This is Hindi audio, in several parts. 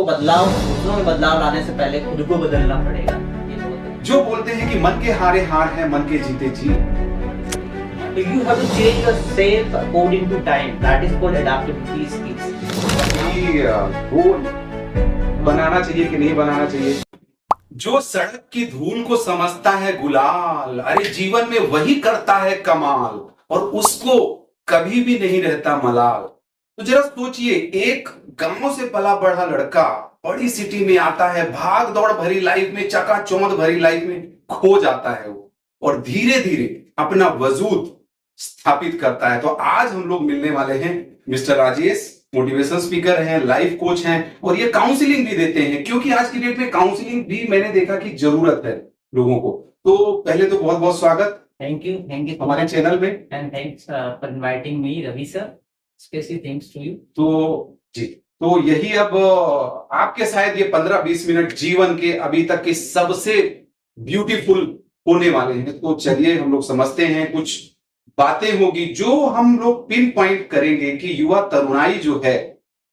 को बदलाव, दूसरों में बदलाव लाने से पहले खुद को बदलना पड़ेगा। जो बोलते हैं कि मन के हारे हार है, मन के जीते जीत। You have to change yourself according to time. That is called adaptability skills. गोल बनाना चाहिए कि नहीं बनाना चाहिए। जो सड़क की धूल को समझता है गुलाल, अरे जीवन में वही करता है कमाल, और उसको कभी भी नहीं रहता मलाल। तो जरा सोचिए, एक गांव से पला बढ़ा लड़का बड़ी सिटी में आता है, भाग दौड़ भरी लाइफ में, चकाचौंध भरी लाइफ में खो जाता है वो, और धीरे धीरे अपना वजूद स्थापित करता है। तो आज हम लोग मिलने वाले हैं मिस्टर राजेश, मोटिवेशनल स्पीकर हैं, लाइफ कोच हैं, और ये काउंसलिंग भी देते हैं, क्योंकि आज की डेट में काउंसलिंग भी मैंने देखा कि जरूरत है लोगों को। तो पहले तो बहुत बहुत स्वागत थैंक यू हमारे चैनल में, and thanks for inviting me Ravi sir, specially thanks to you. तो जी, तो यही अब आपके शायद ये 15-20 मिनट जीवन के अभी तक के सबसे ब्यूटीफुल होने वाले हैं। तो चलिए हम लोग समझते हैं, कुछ बातें होगी जो हम लोग पिन पॉइंट करेंगे कि युवा तरुणाई जो है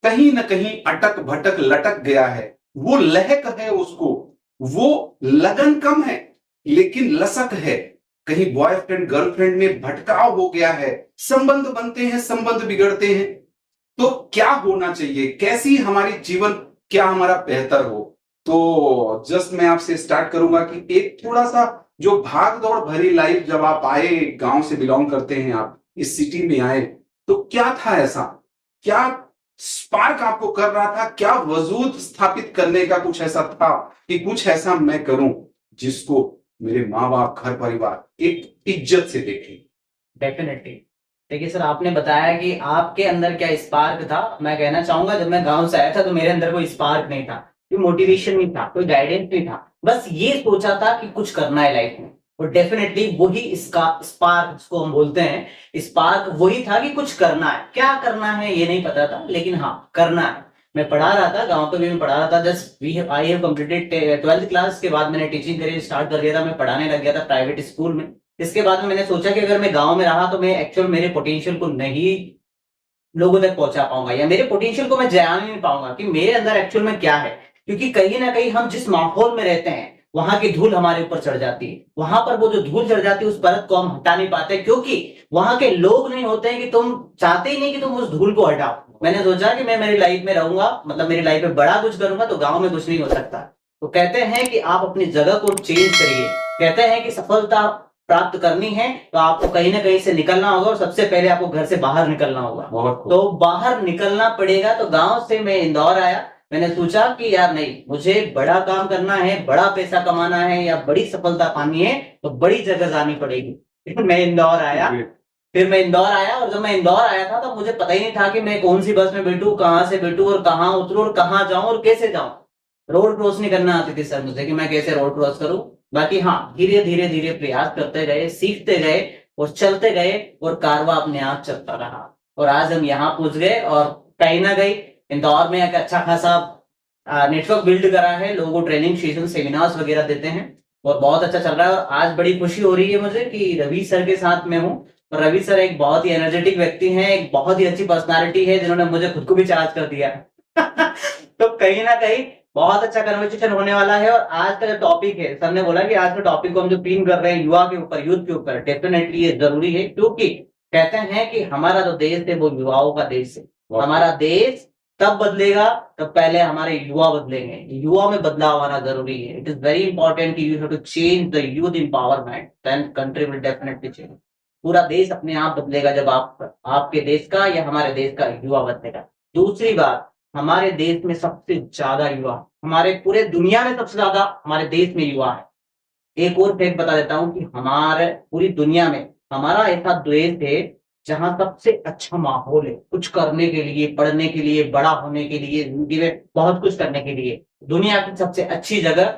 कहीं ना कहीं अटक भटक लटक गया है। वो लहक है उसको, वो लगन कम है लेकिन लसक है। कहीं बॉयफ्रेंड गर्लफ्रेंड में भटकाव हो गया है, संबंध बनते हैं, संबंध बिगड़ते हैं। तो क्या होना चाहिए, कैसी हमारी जीवन, क्या हमारा बेहतर हो। तो जस्ट मैं आपसे स्टार्ट करूंगा कि एक थोड़ा सा जो भाग दौड़ भरी लाइफ, जब आप आए, गांव से बिलोंग करते हैं आप, इस सिटी में आए, तो क्या था ऐसा, क्या स्पार्क आपको कर रहा था, क्या वजूद स्थापित करने का कुछ ऐसा था कि कुछ ऐसा मैं करूं जिसको मेरे माँ बाप, घर परिवार एक इज्जत से देखें। डेफिनेटली। देखिए सर, आपने बताया कि आपके अंदर क्या स्पार्क था। मैं कहना चाहूंगा, जब मैं गांव से आया था तो मेरे अंदर कोई स्पार्क नहीं था, कोई मोटिवेशन नहीं था, कोई गाइडेंस नहीं था। बस ये सोचा था कि कुछ करना है लाइफ में, और डेफिनेटली वही इसका स्पार्क, जिसको हम बोलते हैं स्पार्क, वही था कि कुछ करना है। क्या करना है ये नहीं पता था, लेकिन हाँ करना है। मैं पढ़ा रहा था, गांव पे भी मैं पढ़ा रहा था। Just I have completed 12th class के बाद मैंने टीचिंग करियर स्टार्ट कर दिया था। मैं पढ़ाने लग गया था प्राइवेट स्कूल में। इसके बाद में मैंने सोचा कि अगर मैं गांव में रहा तो मैं एक्चुअल मेरे पोटेंशियल को नहीं लोगों तक पहुंचा पाऊंगा, या मेरे पोटेंशियल को मैं जान नहीं पाऊंगा कि मेरे अंदर एक्चुअल में क्या है। क्योंकि कहीं ना कहीं हम जिस माहौल में रहते हैं वहां की धूल हमारे ऊपर चढ़ जाती है। वहां पर वो जो धूल चढ़ जाती है उस परत को हम हटा नहीं पाते, क्योंकि वहां के लोग नहीं होते हैं कि तुम चाहते ही नहीं कि तुम उस धूल को हटाओ। मैंने सोचा कि मैं मेरी लाइफ में रहूंगा, मतलब मेरी लाइफ में बड़ा कुछ करूंगा, तो गांव में कुछ नहीं हो सकता। तो कहते हैं कि आप अपनी जगह को चेंज करिए। कहते हैं कि सफलता प्राप्त करनी है तो आपको कहीं ना कहीं से निकलना होगा, और सबसे पहले आपको घर से बाहर निकलना होगा। तो बाहर निकलना पड़ेगा। तो गांव से मैं इंदौर आया। मैंने सोचा कि यार नहीं, मुझे बड़ा काम करना है, बड़ा पैसा कमाना है, या बड़ी सफलता पानी है, तो बड़ी जगह जानी पड़ेगी। मैं इंदौर आया। फिर मैं इंदौर आया, और जब मैं इंदौर आया था तो मुझे पता ही नहीं था कि मैं कौन सी बस में बैठूं, कहां से बैठूं, और कहां उतरूं, और कहां जाऊं, और कैसे जाऊं। रोड क्रॉस नहीं करना आती थी सर मुझे, कि मैं कैसे रोड क्रॉस करूं। बाकी हाँ, धीरे धीरे धीरे प्रयास करते गए, सीखते गए, और चलते गए, और कारवां अपने आप चलता रहा। और आज हम यहाँ पहुंच गए, और कहीं ना कहीं इंदौर में एक अच्छा खासा नेटवर्क बिल्ड करा है। लोगों को ट्रेनिंग सेशन, सेमिनार्स वगैरह देते हैं, और बहुत अच्छा चल रहा है। और आज बड़ी खुशी हो रही है मुझे कि रवि सर के साथ में हूँ। और रवि सर एक बहुत ही एनर्जेटिक व्यक्ति हैं, एक बहुत ही अच्छी पर्सनालिटी है, जिन्होंने मुझे खुद को भी चार्ज कर दिया। तो कहीं ना कहीं बहुत अच्छा कन्वर्सेशन होने वाला है। और आज का जो टॉपिक है, सर ने बोला कि आज का टॉपिक को हम जो पिन कर रहे हैं युवा के ऊपर, यूथ के ऊपर, डेफिनेटली ये जरूरी है। क्योंकि कहते हैं कि हमारा जो देश है वो युवाओं का देश है। हमारा देश तब बदलेगा तब पहले हमारे युवा बदलेंगे। युवा में बदलाव आना जरूरी है। It is very important, you have to change the youth empowerment, then country will definitely change. पूरा देश अपने आप बदलेगा जब आपके देश का या हमारे देश का युवा बदलेगा। दूसरी बात, हमारे देश में सबसे ज्यादा युवा, हमारे पूरे दुनिया में सबसे ज्यादा हमारे देश में युवा है। एक और फैक्ट बता देता हूं कि हमारे पूरी दुनिया में हमारा ऐसा देश है जहां सबसे अच्छा माहौल है कुछ करने के लिए, पढ़ने के लिए, बड़ा होने के लिए, जिंदगी में बहुत कुछ करने के लिए। दुनिया की सबसे अच्छी जगह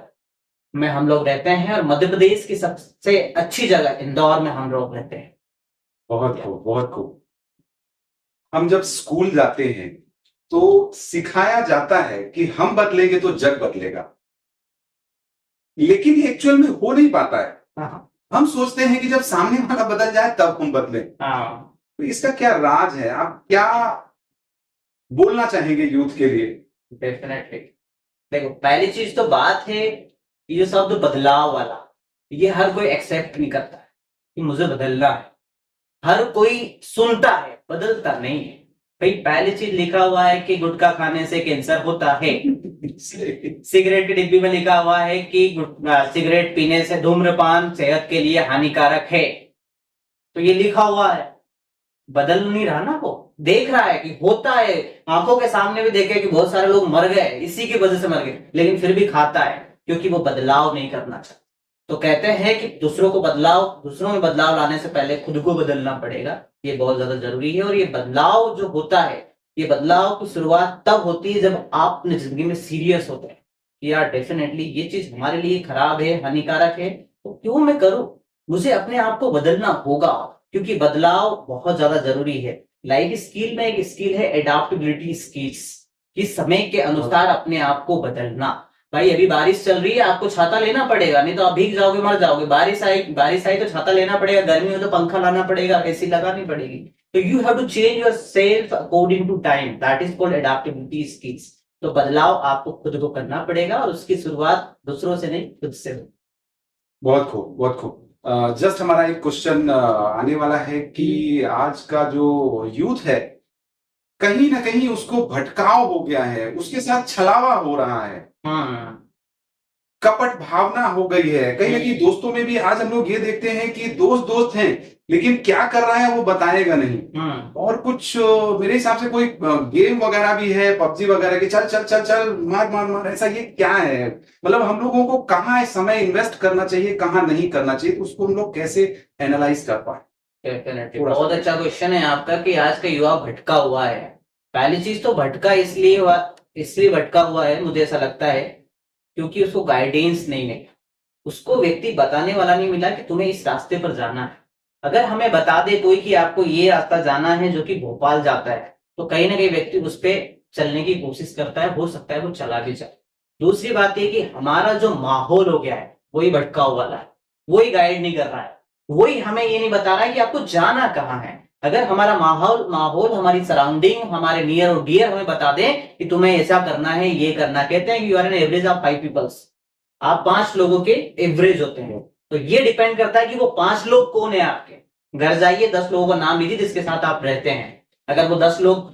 में हम लोग रहते हैं, और मध्य प्रदेश की सबसे अच्छी जगह इंदौर में हम लोग रहते हैं। बहुत खूब, बहुत खूब। हम जब स्कूल जाते हैं तो सिखाया जाता है कि हम बदलेंगे तो जग बदलेगा, लेकिन एक्चुअल में हो नहीं पाता है। हम सोचते हैं कि जब सामने वाला बदल जाए तब हम बदलें। तो इसका क्या राज है, आप क्या बोलना चाहेंगे यूथ के लिए? डेफिनेटली देखो पहली चीज तो बात है, ये जो शब्द बदलाव वाला, ये हर कोई एक्सेप्ट नहीं करता है कि मुझे बदलना है। हर कोई सुनता है, बदलता नहीं है। भाई पहली चीज लिखा हुआ है कि गुटखा खाने से कैंसर होता है। सिगरेट की डिब्बी में लिखा हुआ है कि सिगरेट पीने से धूम्रपान सेहत के लिए हानिकारक है। तो ये लिखा हुआ है, बदल नहीं रहा ना, वो देख रहा है कि होता है, आंखों के सामने भी देखे कि बहुत सारे लोग मर गए, इसी की वजह से मर गए, लेकिन फिर भी खाता है क्योंकि वो बदलाव नहीं करना चाहता। तो कहते हैं कि दूसरों में बदलाव लाने से पहले खुद को बदलना पड़ेगा, ये बहुत ज्यादा जरूरी है। और ये बदलाव जो होता है, ये बदलाव की शुरुआत तब होती है जब आप अपनी जिंदगी में सीरियस होते हैं कि यार डेफिनेटली ये चीज हमारे लिए खराब है, हानिकारक है, तो क्यों मैं करूं, मुझे अपने आप को बदलना होगा, क्योंकि बदलाव बहुत ज्यादा जरूरी है। लाइफ स्किल में एक स्किल है एडाप्टेबिलिटी स्किल्स, कि समय के अनुसार अपने आप को बदलना। भाई अभी बारिश चल रही है, आपको छाता लेना पड़ेगा, नहीं तो आप भीग जाओगे, मर जाओगे। बारिश आई तो छाता लेना पड़ेगा, गर्मी हो तो पंखा लाना पड़ेगा, एसी लगानी पड़ेगी। तो you have to change yourself according to time, that is called adaptability skills. तो बदलाव आपको खुद को करना पड़ेगा और उसकी शुरुआत दूसरों से नहीं, खुद से हो। बहुत खूब, बहुत खूब। जस्ट हमारा एक क्वेश्चन आने वाला है कि आज का जो यूथ है, कहीं ना कहीं उसको भटकाव हो गया है, उसके साथ छलावा हो रहा है, कपट भावना हो गई है। कहीं ना कहीं दोस्तों में भी आज हम लोग ये देखते हैं कि दोस्त हैं, लेकिन क्या कर रहा है वो बताएगा नहीं। और कुछ मेरे हिसाब से कोई गेम वगैरह भी है, पबजी वगैरह की, चल चल चल चल मार मार मार, ऐसा ये क्या है? मतलब हम लोगों को कहाँ समय इन्वेस्ट करना चाहिए, कहाँ नहीं करना चाहिए, तो उसको हम लोग कैसे एनालाइज कर पाए? बहुत अच्छा क्वेश्चन है आपका कि आज का युवा भटका हुआ है। पहली चीज तो भटका इसलिए भटका हुआ है, मुझे ऐसा लगता है क्योंकि उसको गाइडेंस नहीं मिला, उसको व्यक्ति बताने वाला नहीं मिला कि तुम्हें इस रास्ते पर जाना है। अगर हमें बता दे कोई कि आपको ये रास्ता जाना है जो कि भोपाल जाता है, तो कहीं ना कहीं व्यक्ति उस पर चलने की कोशिश करता है, हो सकता है वो चला भी जाए। दूसरी बात ये कि हमारा जो माहौल हो गया है वही भटका हुआ है, वही गाइड नहीं कर रहा है, वही हमें ये नहीं बता रहा है कि आपको जाना कहाँ है। अगर हमारा माहौल हमारी सराउंडिंग, हमारे नियर और डियर हमें बता दें कि तुम्हें ऐसा करना है, ये करना, कहते हैं कि you are an average of 5 peoples, आप 5 लोगों के एवरेज होते हैं। तो ये डिपेंड करता है कि वो 5 लोग कौन है आपके। घर जाइए, 10 लोगों का नाम लीजिए जिसके साथ आप रहते हैं। अगर वो 10 लोग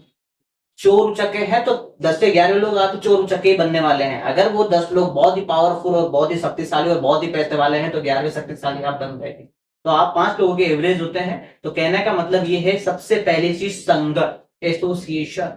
चोर उचक्के हैं तो 10 से 11 लोग आपके चोर उचक्के ही बनने वाले हैं। अगर वो 10 लोग बहुत ही पावरफुल और बहुत ही शक्तिशाली और बहुत ही पैसे वाले हैं तो 11वें शक्तिशाली आप बन गए। तो आप 5 लोगों के एवरेज होते हैं। तो कहने का मतलब ये है, सबसे पहली चीज संगत, एसोसिएशन।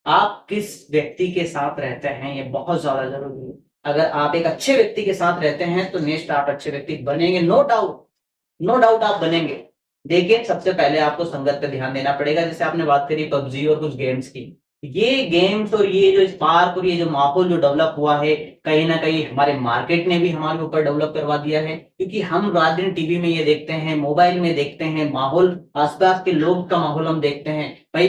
आप किस व्यक्ति के साथ रहते हैं ये बहुत ज्यादा जरूरी है। अगर आप एक अच्छे व्यक्ति के साथ रहते हैं तो नेक्स्ट आप अच्छे व्यक्ति बनेंगे, नो डाउट आप बनेंगे। देखिए सबसे पहले आपको संगत पे ध्यान देना पड़ेगा। जैसे आपने बात करी पबजी और कुछ गेम्स की, ये गेम्स और ये जो स्पार्क और ये जो माहौल जो डेवलप हुआ है, कहीं ना कहीं हमारे मार्केट ने भी हमारे ऊपर डेवलप करवा दिया है। क्योंकि हम रात दिन टीवी में ये देखते हैं, मोबाइल में देखते हैं, माहौल आसपास के लोग का माहौल हम देखते हैं। भाई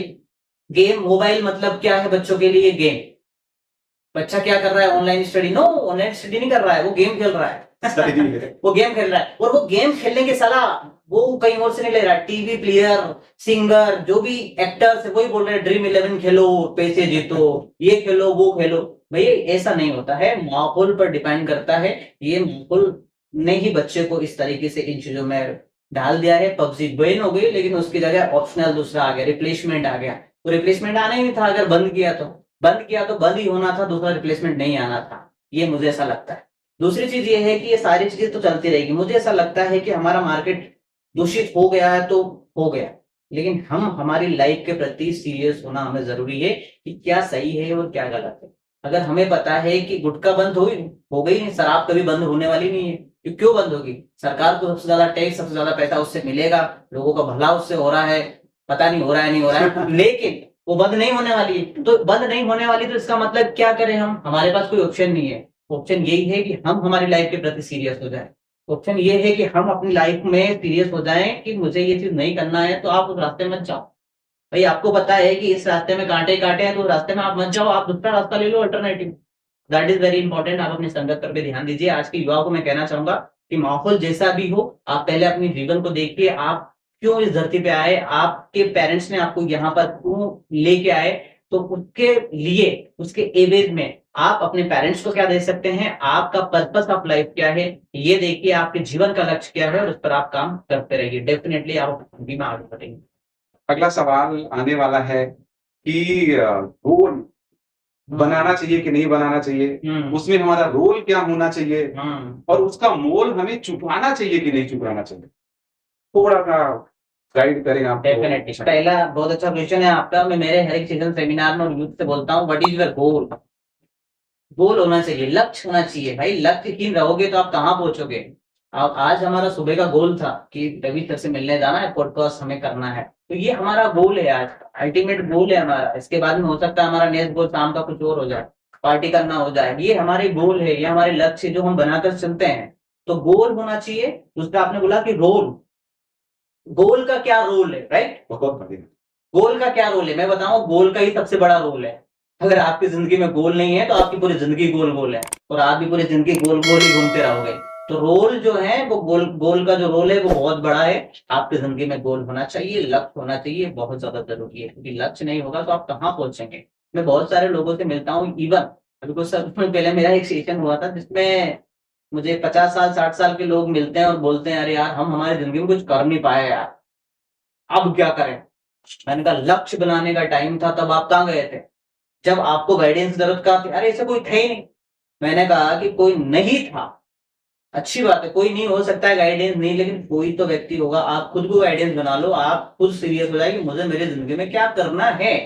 गेम मोबाइल मतलब क्या है बच्चों के लिए? गेम। बच्चा क्या कर रहा है? Online study? No, online study नहीं कर रहा है, वो गेम खेल रहा है। वो गेम खेल रहा है, और वो गेम खेलने की सलाह वो कहीं और से नहीं ले रहा है। टीवी प्लेयर, सिंगर, जो भी एक्टर्स है वही बोल रहे हैं ड्रीम 11 खेलो, पैसे जीतो, ये खेलो, वो खेलो। भैया ऐसा नहीं होता है, माहौल पर डिपेंड करता है। ये माहौल ने ही बच्चे को इस तरीके से इन चीजों में डाल दिया है। पबजी बैन हो गई, लेकिन उसकी जगह ऑप्शनल दूसरा आ गया, रिप्लेसमेंट आ गया। तो रिप्लेसमेंट आना ही नहीं था, अगर बंद किया तो बंद ही होना था, दूसरा रिप्लेसमेंट नहीं आना था। ये मुझे ऐसा लगता है। दूसरी चीज ये है कि ये सारी चीजें तो चलती रहेगी। मुझे ऐसा लगता है कि हमारा मार्केट दूषित हो गया है तो हो गया, लेकिन हम हमारी लाइफ के प्रति सीरियस होना हमें जरूरी है कि क्या सही है और क्या गलत है। अगर हमें पता है कि गुटखा बंद हो गई, शराब कभी बंद होने वाली नहीं है, क्यों बंद होगी? सरकार को सबसे ज्यादा टैक्स, सबसे ज्यादा पैसा उससे मिलेगा, लोगों का भला उससे हो रहा है, पता नहीं हो रहा है नहीं हो रहा है, लेकिन वो बंद नहीं होने वाली है। तो बंद नहीं होने वाली तो इसका मतलब क्या करें हम? हमारे पास कोई ऑप्शन नहीं है। ऑप्शन यही है कि हम हमारी लाइफ के प्रति सीरियस हो जाए। ऑप्शन ये है कि हम अपनी लाइफ में सीरियस हो जाएं कि मुझे ये चीज नहीं करना है, तो आप उस रास्ते में जाओ। भाई आपको पता है कि इस रास्ते में कांटे काटे हैं, तो रास्ते में आप मत जाओ, आप दूसरा रास्ता ले लो, alternative. That is very important. आप अपनी संगत पर भी ध्यान दीजिए। आज के युवाओं को मैं कहना चाहूंगा कि माहौल जैसा भी हो, आप पहले अपने जीवन को देखिए। आप क्यों इस धरती पे आए, आपके पेरेंट्स ने आपको यहाँ पर क्यों लेके आए, तो उसके लिए, उसके एवेज में आप अपने पेरेंट्स को क्या दे सकते हैं, आपका पर्पस ऑफ लाइफ क्या है, ये देखिए आपके जीवन का लक्ष्य क्या है और उस पर आप काम करते रहिए। डेफिनेटली आप जिंदगी में आगे बढ़ेंगे। अगला सवाल आने वाला है कि गोल बनाना चाहिए कि नहीं बनाना चाहिए, उसमें हमारा रोल क्या होना चाहिए, और उसका मोल हमें चुकाना चाहिए कि नहीं चुकाना चाहिए, थोड़ा सा गाइड करें आप। डेफिनेटली पहला बहुत अच्छा क्वेश्चन है आपका। मैं मेरे हर एक सीजन सेमिनार में और यूथ से बोलता हूँ, व्हाट इज योर गोल। गोल होना चाहिए, लक्ष्य होना चाहिए भाई। लक्ष्यहीन रहोगे तो आप कहाँ पहुंचोगे। अब आज हमारा सुबह का गोल था कि रवि सर से मिलने जाना है, पॉडकास्ट हमें करना है, तो ये हमारा गोल है, आज अल्टीमेट गोल है हमारा। इसके बाद में हो सकता है हमारा नेक्स्ट गोल शाम का कुछ और हो जाए, पार्टी करना हो जाए। ये हमारे गोल है, ये हमारे लक्ष्य जो हम बनाकर चलते हैं। तो गोल होना चाहिए। दूसरा आपने बोला कि रोल, गोल का क्या रोल है, राइट। बहुत बढ़िया। गोल का क्या रोल है, मैं बताऊं, गोल का ही सबसे बड़ा रोल है। अगर आपकी जिंदगी में गोल नहीं है तो आपकी पूरी जिंदगी गोल गोल है, और आप भी पूरी जिंदगी गोल गोल ही घूमते रहोगे। तो रोल जो है वो गोल का जो रोल है वो बहुत बड़ा है। आपकी जिंदगी में गोल होना चाहिए, लक्ष्य होना चाहिए, बहुत ज्यादा जरूरी है, क्योंकि लक्ष्य नहीं होगा तो आप कहाँ पहुंचेंगे। मैं बहुत सारे लोगों से मिलता हूँ, इवन अभी कुछ समय पहले मेरा एक सेशन हुआ था जिसमें मुझे 50 साल 60 साल के लोग मिलते हैं और बोलते हैं, अरे यार हम हमारी जिंदगी में कुछ कर नहीं पाए यार, अब क्या करें। मैंने कहा लक्ष्य बनाने का टाइम था, तब आप कहाँ गए थे, जब आपको गाइडेंस जरूरत का थी। अरे ऐसा कोई था ही नहीं। मैंने कहा कि कोई नहीं था, अच्छी बात है, कोई नहीं हो सकता है गाइडेंस नहीं, लेकिन कोई तो व्यक्ति होगा। आप खुद को गाइडेंस बना लो, आप खुद सीरियस हो जाए कि मुझे मेरी जिंदगी में क्या करना है।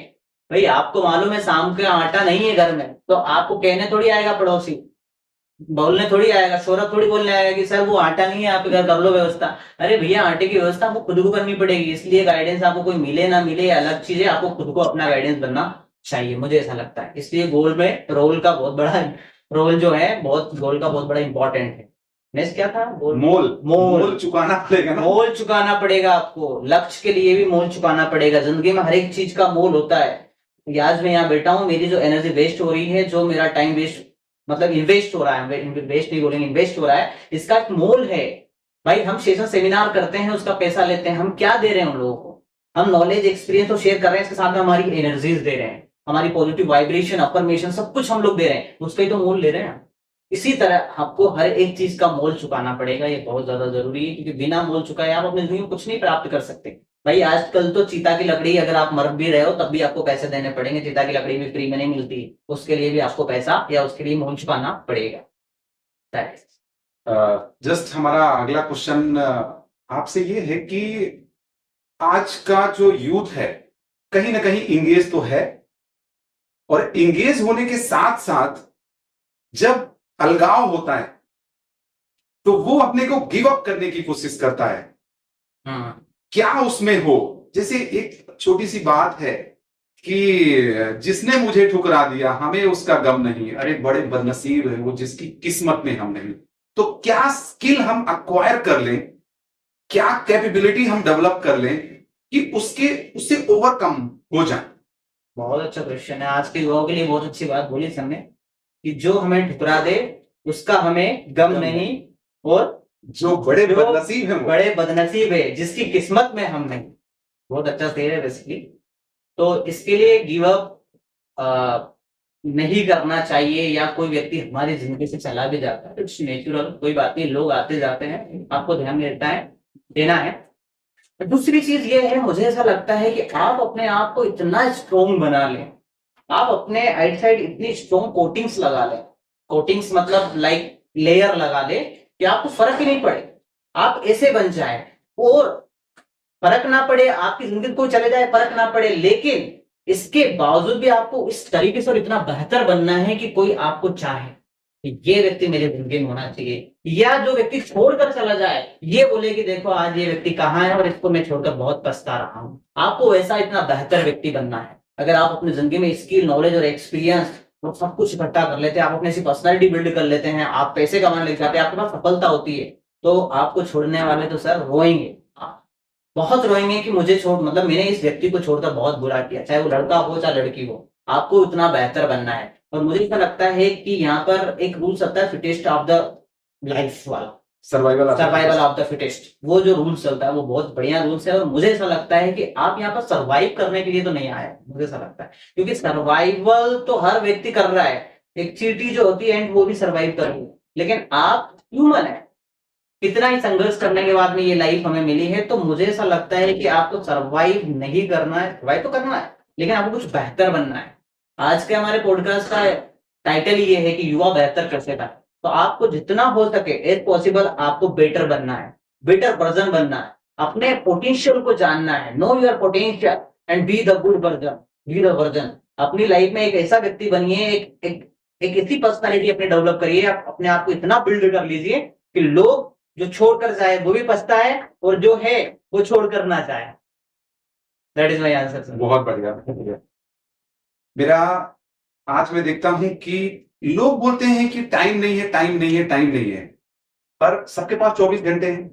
भाई आपको मालूम है शाम का आटा नहीं है घर में, तो आपको कहने थोड़ी आएगा पड़ोसी, बोलने थोड़ी आएगा, सौरभ थोड़ी बोलने आएगा कि सर वो आटा नहीं है आपके घर, कर लो व्यवस्था। अरे भैया आटे की व्यवस्था आपको खुद को करनी पड़ेगी। इसलिए गाइडेंस आपको कोई मिले ना मिले अलग चीज है, आपको खुद को अपना गाइडेंस बनना चाहिए, मुझे ऐसा लगता है। इसलिए गोल में रोल का बहुत बड़ा रोल जो है, बहुत गोल का बहुत बड़ा इंपॉर्टेंट है। नेक्स्ट क्या था, मोल चुकाना पड़ेगा ना? मोल चुकाना पड़ेगा आपको, लक्ष्य के लिए भी मोल चुकाना पड़ेगा। जिंदगी में हर एक चीज का मोल होता है। आज मैं यहाँ बैठा हूँ, मेरी जो एनर्जी वेस्ट हो रही है, जो मेरा टाइम वेस्ट मतलब इन्वेस्ट हो रहा है, वेस्ट नहीं बोलेंगे, इन्वेस्ट हो रहा है, इसका एक मोल है। भाई हम सेशन सेमिनार करते हैं, उसका पैसा लेते हैं, हम क्या दे रहे हैं उन लोगों को, हम नॉलेज एक्सपीरियंस तो शेयर कर रहे हैं, इसके साथ में हमारी एनर्जीज दे रहे हैं, हमारी पॉजिटिव वाइब्रेशन अफर्मेशन सब कुछ हम लोग दे रहे हैं, उसका ही तो मोल ले रहे हैं। इसी तरह आपको हर एक चीज का मोल चुकाना पड़ेगा, ये बहुत ज्यादा जरूरी है, क्योंकि बिना मोल चुकाए आप अपनी जिंदगी में कुछ नहीं प्राप्त कर सकते। भाई आजकल तो चीता की लकड़ी, अगर आप मर भी रहे हो तब भी आपको पैसे देने पड़ेंगे, चीता की लकड़ी भी फ्री में नहीं मिलती, उसके लिए भी आपको पैसा या उसके लिए मोल चुकाना पड़ेगा। जस्ट हमारा अगला क्वेश्चन आपसे ये है कि आज का जो यूथ है कहीं ना कहीं इंगेज तो है, और इंगेज होने के साथ साथ जब अलगाव होता है तो वो अपने को गिव अप करने की कोशिश करता है। क्या उसमें हो, जैसे एक छोटी सी बात है कि जिसने मुझे ठुकरा दिया हमें उसका गम नहीं, अरे बड़े बदनसीब है वो जिसकी किस्मत में हम नहीं। तो क्या स्किल हम अक्वायर कर लें, क्या कैपेबिलिटी हम डेवलप कर लें कि उससे ओवरकम हो जाए। बहुत अच्छा क्वेश्चन है। आज के युवाओं के लिए बहुत अच्छी बात बोली सर ने कि जो हमें ठुकरा दे उसका हमें गम नहीं, और जो बड़े बदनसीब है, बड़े बदनसीब है जिसकी किस्मत में हम नहीं। बहुत अच्छा शेर है बेसिकली। तो इसके लिए गिव अप नहीं करना चाहिए, या कोई व्यक्ति हमारी जिंदगी से चला भी जाता है, इट्स नेचुरल, कोई बात नहीं, लोग आते जाते हैं, आपको ध्यान देना है। दूसरी चीज ये है, मुझे ऐसा लगता है कि आप अपने आप को इतना स्ट्रोंग बना लें, आप अपने आउटसाइड इतनी स्ट्रोंग कोटिंग्स लगा लें, कोटिंग्स मतलब लाइक लेयर लगा ले कि आपको फर्क ही नहीं पड़े, आप ऐसे बन जाए और फर्क ना पड़े, आपकी जिंदगी को चले जाए फर्क ना पड़े, लेकिन इसके बावजूद भी आपको इस तरीके से और इतना बेहतर बनना है कि कोई आपको चाहे, ये व्यक्ति मेरे जिंदगी में होना चाहिए। या जो व्यक्ति छोड़कर चला जाए ये बोले कि देखो आज ये व्यक्ति कहाँ है और इसको मैं छोड़कर बहुत पछता रहा हूं। आपको ऐसा इतना बेहतर व्यक्ति बनना है। अगर आप अपनी जिंदगी में स्किल, नॉलेज और एक्सपीरियंस और सब कुछ इकट्ठा कर लेते हैं, आप अपनी ऐसी पर्सनैलिटी बिल्ड कर लेते हैं, आप पैसे कमाने लग जाते हैं, आपके पास सफलता होती है, तो आपको छोड़ने वाले तो सर रोएंगे, बहुत रोएंगे कि मुझे छोड़, मतलब मैंने इस व्यक्ति को छोड़कर बहुत बुरा किया, चाहे वो लड़का हो चाहे लड़की हो। आपको इतना बेहतर बनना है। और मुझे ऐसा लगता है कि यहाँ पर एक रूल्स आता है फिटेस्ट ऑफ द लाइफ वाला, सर्वाइवल ऑफ द फिटेस्ट, वो जो रूल चलता है वो बहुत बढ़िया रूल्स है। और मुझे ऐसा लगता है कि आप यहाँ पर सर्वाइव करने के लिए तो नहीं आए, मुझे ऐसा लगता है, क्योंकि सर्वाइवल तो हर व्यक्ति कर रहा है। एक चींटी जो होती है वो भी सर्वाइव कर रही है, लेकिन आप ह्यूमन है, कितना ही संघर्ष करने के बाद में ये लाइफ हमें मिली है। तो मुझे ऐसा लगता है कि आपको सर्वाइव नहीं करना है, सर्वाइव तो करना है, लेकिन आपको कुछ बेहतर बनना है। आज के हमारे पॉडकास्ट का टाइटल ये है कि युवा बेहतर कैसे था। तो आपको जितना हो सके एज पॉसिबल आपको बेटर बनना है, बेटर वर्जन बनना है, अपने पोटेंशियल को जानना है। Know your potential and be the good version, be the version. अपनी लाइफ में एक ऐसा व्यक्ति बनिए, एक ऐसी पर्सनालिटी अपने डेवलप करिए, आप अपने आप को इतना बिल्ड कर लीजिए कि लोग जो छोड़कर जाए वो भी पछताए, और जो है वो छोड़कर ना जाए। That is my answer sir. बहुत बढ़िया। मेरा आज मैं देखता हूं कि लोग बोलते हैं कि टाइम नहीं है, टाइम नहीं है, टाइम नहीं है, पर सबके पास 24 घंटे हैं।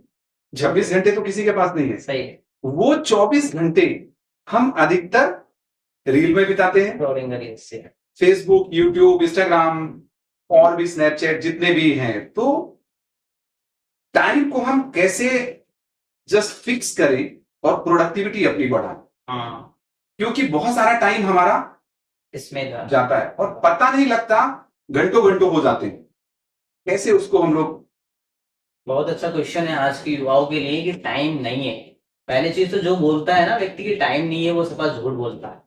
26 घंटे तो किसी के पास नहीं है। सही है। वो 24 घंटे हम अधिकतर रील में बिताते हैं, फेसबुक, यूट्यूब, इंस्टाग्राम और भी स्नैपचैट जितने भी हैं। तो टाइम को हम कैसे जस्ट फिक्स करें और प्रोडक्टिविटी अपनी बढ़ाएं, क्योंकि बहुत सारा टाइम हमारा इसमें जाता है और पता नहीं लगता, घंटों घंटों हो जाते हैं। कैसे उसको हम लोग। बहुत अच्छा क्वेश्चन है आज की युवाओं के लिए कि टाइम नहीं है। पहली चीज तो जो बोलता है ना व्यक्ति की टाइम नहीं है, वो सबका झूठ बोलता है।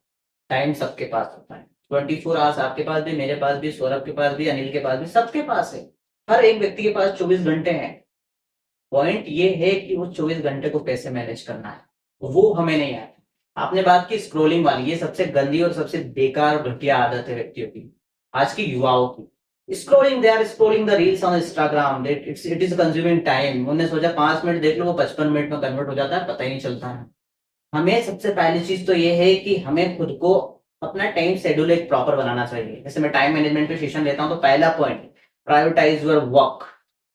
टाइम सबके पास होता है, 24 आवर्स आपके पास भी, मेरे पास भी, सौरभ के पास भी, अनिल के पास भी, सबके पास है। हर एक व्यक्ति के पास 24 घंटे हैं। पॉइंट ये है कि वो 24 घंटे को कैसे मैनेज करना है, वो हमें नहीं आता। आपने बात की स्क्रोलिंग वाली, ये सबसे गंदी और सबसे बेकार और घटिया आदत है व्यक्तियों की, आज की युवाओं की। Scrolling, they are scrolling the reels on Instagram, it is consuming time. उन्होंने सोचा 5 मिनट देख लो, वो 55 मिनट में कन्वर्ट हो जाता है, पता ही नहीं चलता है। हमें सबसे पहली चीज तो ये है कि हमें खुद को अपना टाइम शेड्यूल एक प्रॉपर बनाना चाहिए। जैसे मैं टाइम मैनेजमेंट पे सेशन लेता हूँ, तो पहला पॉइंट, प्रायोरिटाइज योर वर्क।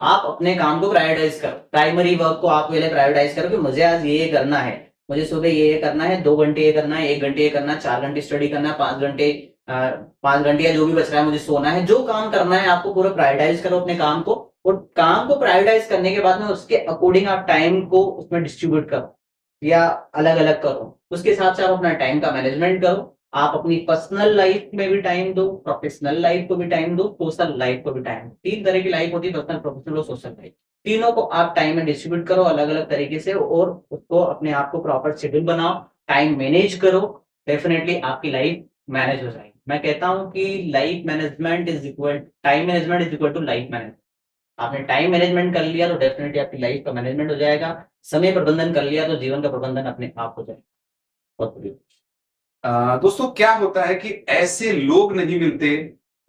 आप अपने काम को प्रायोरिटाइज करो, प्राइमरी वर्क को आप पहले प्रायोरिटाइज करो कि मुझे आज ये करना है, मुझे सुबह ये करना है, 2 घंटे ये करना है, 1 घंटे ये करना है, 4 घंटे स्टडी करना है, 5 घंटे या जो भी बच रहा है मुझे सोना है। जो काम करना है आपको पूरा प्रायोरिटाइज करो अपने काम को, और काम को प्रायोरिटाइज करने के बाद में उसके अकॉर्डिंग आप टाइम को उसमें डिस्ट्रीब्यूट करो या अलग अलग करो। उसके हिसाब से आप अपना टाइम का मैनेजमेंट करो। आप अपनी पर्सनल लाइफ में भी टाइम दो, प्रोफेशनल लाइफ को भी टाइम दो, सोशल लाइफ को भी टाइम दो। 3 तरह की लाइफ होती है, पर्सनल, प्रोफेशनल और सोशल लाइफ। तीनों को आप टाइम में डिस्ट्रीब्यूट करो अलग अलग तरीके से, और उसको अपने आप को प्रॉपर शेड्यूल बनाओ, टाइम मैनेज करो। डेफिनेटली आपकी लाइफ मैनेज हो जाएगी। मैं कहता हूं कि life management is equal, time management is equal to life management. आपने टाइम मैनेजमेंट कर लिया तो डेफिनेटली आपकी लाइफ का मैनेजमेंट हो जाएगा। समय प्रबंधन कर लिया तो जीवन का प्रबंधन अपने आप हो जाएगा। बहुत बढ़िया। दोस्तों, क्या होता है कि ऐसे लोग नहीं मिलते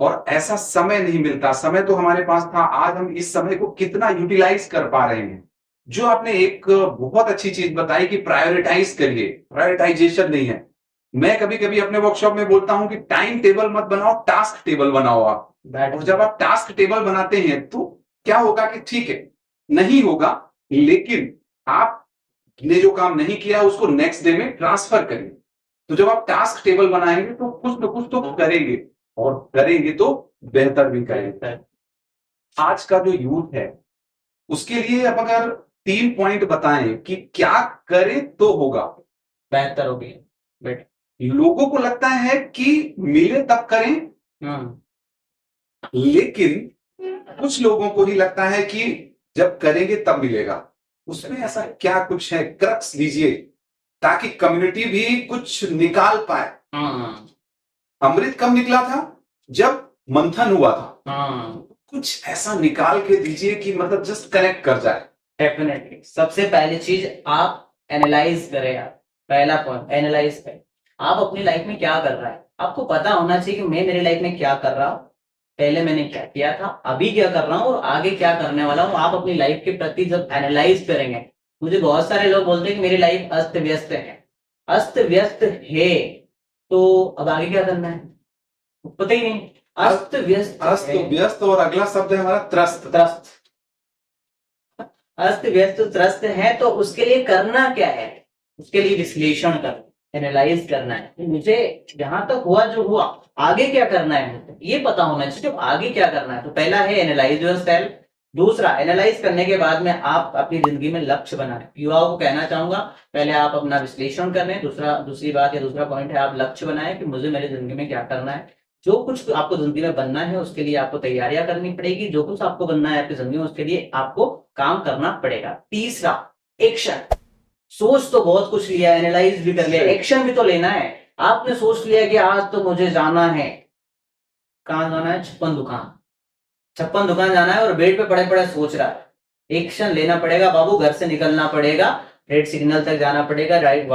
और ऐसा समय नहीं मिलता। समय तो हमारे पास था, आज हम इस समय को कितना यूटिलाइज कर पा रहे हैं। जो आपने एक बहुत अच्छी चीज बताई कि प्रायोरिटाइज करिए, प्रायोरिटाइजेशन नहीं है। मैं कभी कभी अपने वर्कशॉप में बोलता हूं कि टाइम टेबल मत बनाओ, टास्क टेबल बनाओ आप। और जब आप टास्क टेबल बनाते हैं तो क्या होगा कि ठीक है, नहीं होगा, लेकिन आपने जो काम नहीं किया उसको नेक्स्ट डे में ट्रांसफर करें। तो जब आप टास्क टेबल बनाएंगे तो कुछ न कुछ तो करेंगे, और करेंगे तो बेहतर भी करेंगे। आज का जो यूथ है उसके लिए अब अगर 3 पॉइंट बताएं कि क्या करें तो होगा बेहतर होगी। लोगों को लगता है कि मिले तब करें, लेकिन कुछ लोगों को ही लगता है कि जब करेंगे तब मिलेगा। उसमें ऐसा क्या कुछ है, क्रक्स दीजिए ताकि कम्युनिटी भी कुछ निकाल पाए। अमृत कब निकला था? जब मंथन हुआ था। कुछ ऐसा निकाल के दीजिए कि मतलब जस्ट कनेक्ट कर जाए। डेफिनेटली सबसे पहली चीज आप एनालाइज करें। आप पहला पॉइंट एनालाइज करें, आप अपनी लाइफ में क्या कर रहा है। आपको पता होना चाहिए कि मैं मेरी लाइफ में क्या कर रहा हूँ, पहले मैंने क्या किया था, अभी क्या कर रहा हूँ और आगे क्या करने वाला हूँ। आप अपनी लाइफ के प्रति जब एनालाइज करेंगे, मुझे बहुत सारे लोग बोलते हैं कि मेरी लाइफ अस्त व्यस्त है। अस्त व्यस्त है तो अब आगे क्या करना है पता ही नहीं। अस्त व्यस्त और अगला शब्द है हमारा त्रस्त। अस्त व्यस्त त्रस्त है तो उसके लिए करना क्या है, उसके लिए विश्लेषण कर, एनालाइज करना है। मुझे जहां तक हुआ जो हुआ, आगे क्या करना है मुझे ये पता होना चाहिए। जब आगे क्या करना है तो पहला है एनालाइज योरसेल्फ, दूसरा, एनालाइज करने के बाद में आप अपनी जिंदगी में लक्ष्य बनाएं। युवाओं को कहना चाहूंगा, पहले आप अपना विश्लेषण कर लें, दूसरी बात या दूसरा पॉइंट है आप लक्ष्य बनाएं कि मुझे मेरी जिंदगी में क्या करना है। जो कुछ आपको जिंदगी में बनना है उसके लिए आपको तैयारियां करनी पड़ेगी, जो कुछ आपको बनना है आपकी जिंदगी में उसके लिए आपको काम करना पड़ेगा। तीसरा, एक्शन। सोच तो बहुत कुछ लिया, एनालाइज भी कर लिया, एक्शन भी तो लेना है। आपने सोच लिया कि आज तो मुझे जाना है, कहाँ जाना है, 56 दुकान जाना है और बेड पे पड़े पड़े सोच रहा है। एक्शन लेना पड़ेगा बाबू, घर से निकलना पड़ेगा, रेड सिग्नल तक जाना पड़ेगा, राइट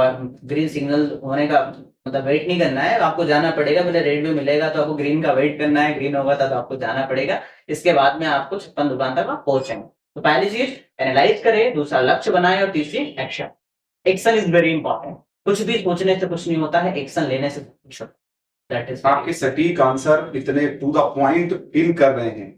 ग्रीन सिग्नल होने का मतलब वेट नहीं करना है, आपको जाना पड़ेगा। पहले रेड में मिलेगा तो आपको ग्रीन का वेट करना है, ग्रीन होगा तब आपको जाना पड़ेगा। इसके बाद में आपको 56 दुकान तक आप पहुंचेंगे। तो पहली चीज एनालाइज करें, दूसरा लक्ष्य बनाए और तीसरी action. Action is very important. कुछ भी सोचने से कुछ नहीं होता है, एक्शन लेने से कुछ होता है। दैट इज आपके सटीक आंसर इतने टू द पॉइंट पिन कर रहे हैं।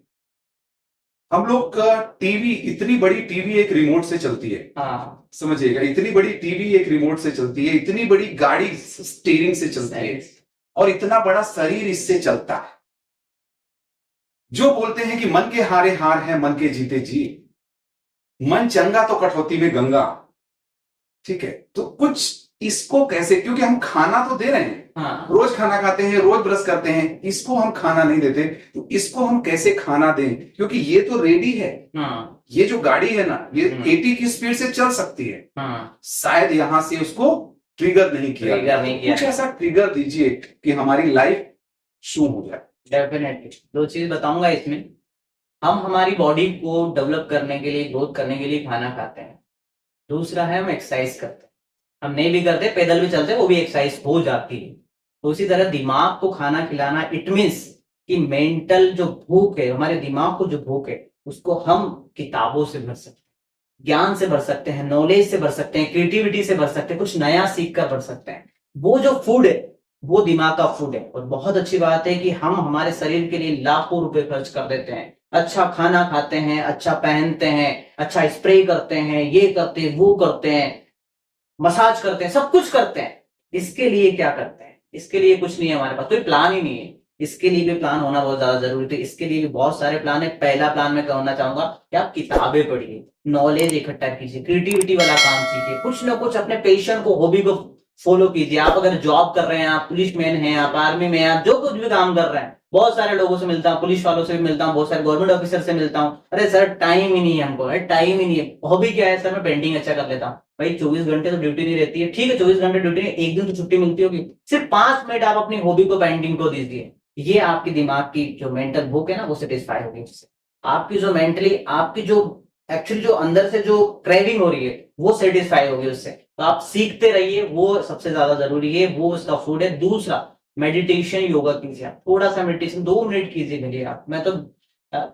हम लोग का टीवी, इतनी बड़ी टीवी एक रिमोट से चलती है, हाँ, समझिएगा, इतनी बड़ी टीवी एक रिमोट से चलती है, इतनी बड़ी गाड़ी स्टीयरिंग से चलती है और इतना बड़ा शरीर इससे चलता है। जो बोलते हैं कि मन के हारे हार है, मन के जीते जी, मन चंगा तो कटौती में गंगा। ठीक है, तो कुछ इसको कैसे, क्योंकि हम खाना तो दे रहे हैं, हाँ, रोज खाना खाते हैं, रोज ब्रश करते हैं, इसको हम खाना नहीं देते, तो इसको हम कैसे खाना दें? क्योंकि ये तो रेडी है, हाँ, ये जो गाड़ी है ना, ये 80 की स्पीड से चल सकती है, हाँ, शायद यहां से उसको ट्रिगर नहीं किया। कुछ ऐसा ट्रिगर दीजिए कि हमारी लाइफ शुरू हो जाए। डेफिनेटली 2 चीज बताऊंगा इसमें। हम हमारी बॉडी को डेवलप करने के लिए, ग्रोथ करने के लिए खाना खाते हैं। दूसरा है हम एक्सरसाइज करते हैं। हम नहीं भी करते, पैदल भी चलते, वो भी एक्सरसाइज हो जाती है। तो उसी तरह दिमाग को खाना खिलाना, इट मीन्स कि मेंटल जो भूख है, हमारे दिमाग को जो भूख है उसको हम किताबों से भर सकते हैं, ज्ञान से भर सकते हैं, नॉलेज से भर सकते हैं, क्रिएटिविटी से भर सकते हैं, कुछ नया सीख कर भर सकते हैं। वो जो फूड है वो दिमाग का फूड है। और बहुत अच्छी बात है कि हम हमारे शरीर के लिए लाखों रुपए खर्च कर देते हैं, अच्छा खाना खाते हैं, अच्छा पहनते हैं, अच्छा स्प्रे करते हैं, ये करते हैं, वो करते हैं, मसाज करते हैं, सब कुछ करते हैं। इसके लिए क्या करते हैं? इसके लिए कुछ नहीं है, हमारे पास कोई प्लान ही नहीं है। इसके लिए भी प्लान होना बहुत ज्यादा जरूरी है। इसके लिए भी बहुत सारे प्लान है। पहला प्लान मैं कहना चाहूंगा कि आप किताबें पढ़िए, नॉलेज इकट्ठा कीजिए, क्रिएटिविटी वाला काम सीखिए, कुछ ना कुछ अपने पैशन को, हॉबी को फॉलो कीजिए। आप अगर जॉब कर रहे हैं, आप पुलिस मैन हैं, आप आर्मी में हैं, आप जो कुछ भी काम कर रहे हैं, बहुत सारे लोगों से मिलता हूँ, पुलिस वालों से भी मिलता हूँ, बहुत सारे गवर्नमेंट ऑफिसर से मिलता हूँ। अरे सर टाइम ही नहीं है हमको, अरे टाइम ही नहीं है। हॉबी क्या है सर? मैं पेंटिंग अच्छा कर लेता हूँ। भाई 24 घंटे तो ड्यूटी नहीं रहती है, ठीक है 24 घंटे ड्यूटी नहीं, एक दिन तो छुट्टी मिलती होगी, सिर्फ 5 मिनट आप अपनी हॉबी को, पेंटिंग को दीजिए। ये आपकी दिमाग की जो मेंटल भूख है ना वो सेटिस्फाई होगी इससे। आपकी जो मेंटली, आपकी जो एक्चुअली जो अंदर से जो क्रेविंग हो रही है वो सेटिस्फाई होगी उससे। तो आप सीखते रहिए, वो सबसे ज्यादा जरूरी है, वो उसका फूड है। दूसरा, मेडिटेशन, योगा कीजिए। आप थोड़ा सा मेडिटेशन 2 मिनट कीजिए भले आप। मैं तो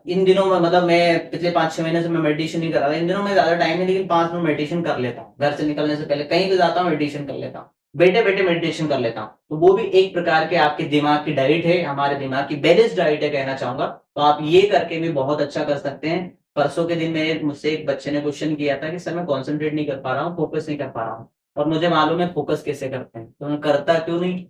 इन दिनों में, मतलब मैं पिछले 5-6 महीने से मैं मेडिटेशन नहीं कर रहा था। इन दिनों में ज्यादा टाइम नहीं, लेकिन 5 मिनट मेडिटेशन कर लेता हूँ। घर से निकलने से पहले कहीं भी जाता हूँ मेडिटेशन कर लेता हूँ, बैठे बैठे मेडिटेशन कर लेता हूँ। तो वो भी एक प्रकार के आपके दिमाग की डाइट है, हमारे दिमाग की बैलेंस डाइट है कहना चाहूंगा। तो आप ये करके भी बहुत अच्छा कर सकते हैं। परसों के दिन मेरे मुझसे एक बच्चे ने क्वेश्चन किया था कि सर मैं कॉन्सेंट्रेट नहीं कर पा रहा हूँ, फोकस नहीं कर पा रहा हूँ, और मुझे मालूम है फोकस कैसे करते हैं। तो मैं करता क्यों नहीं?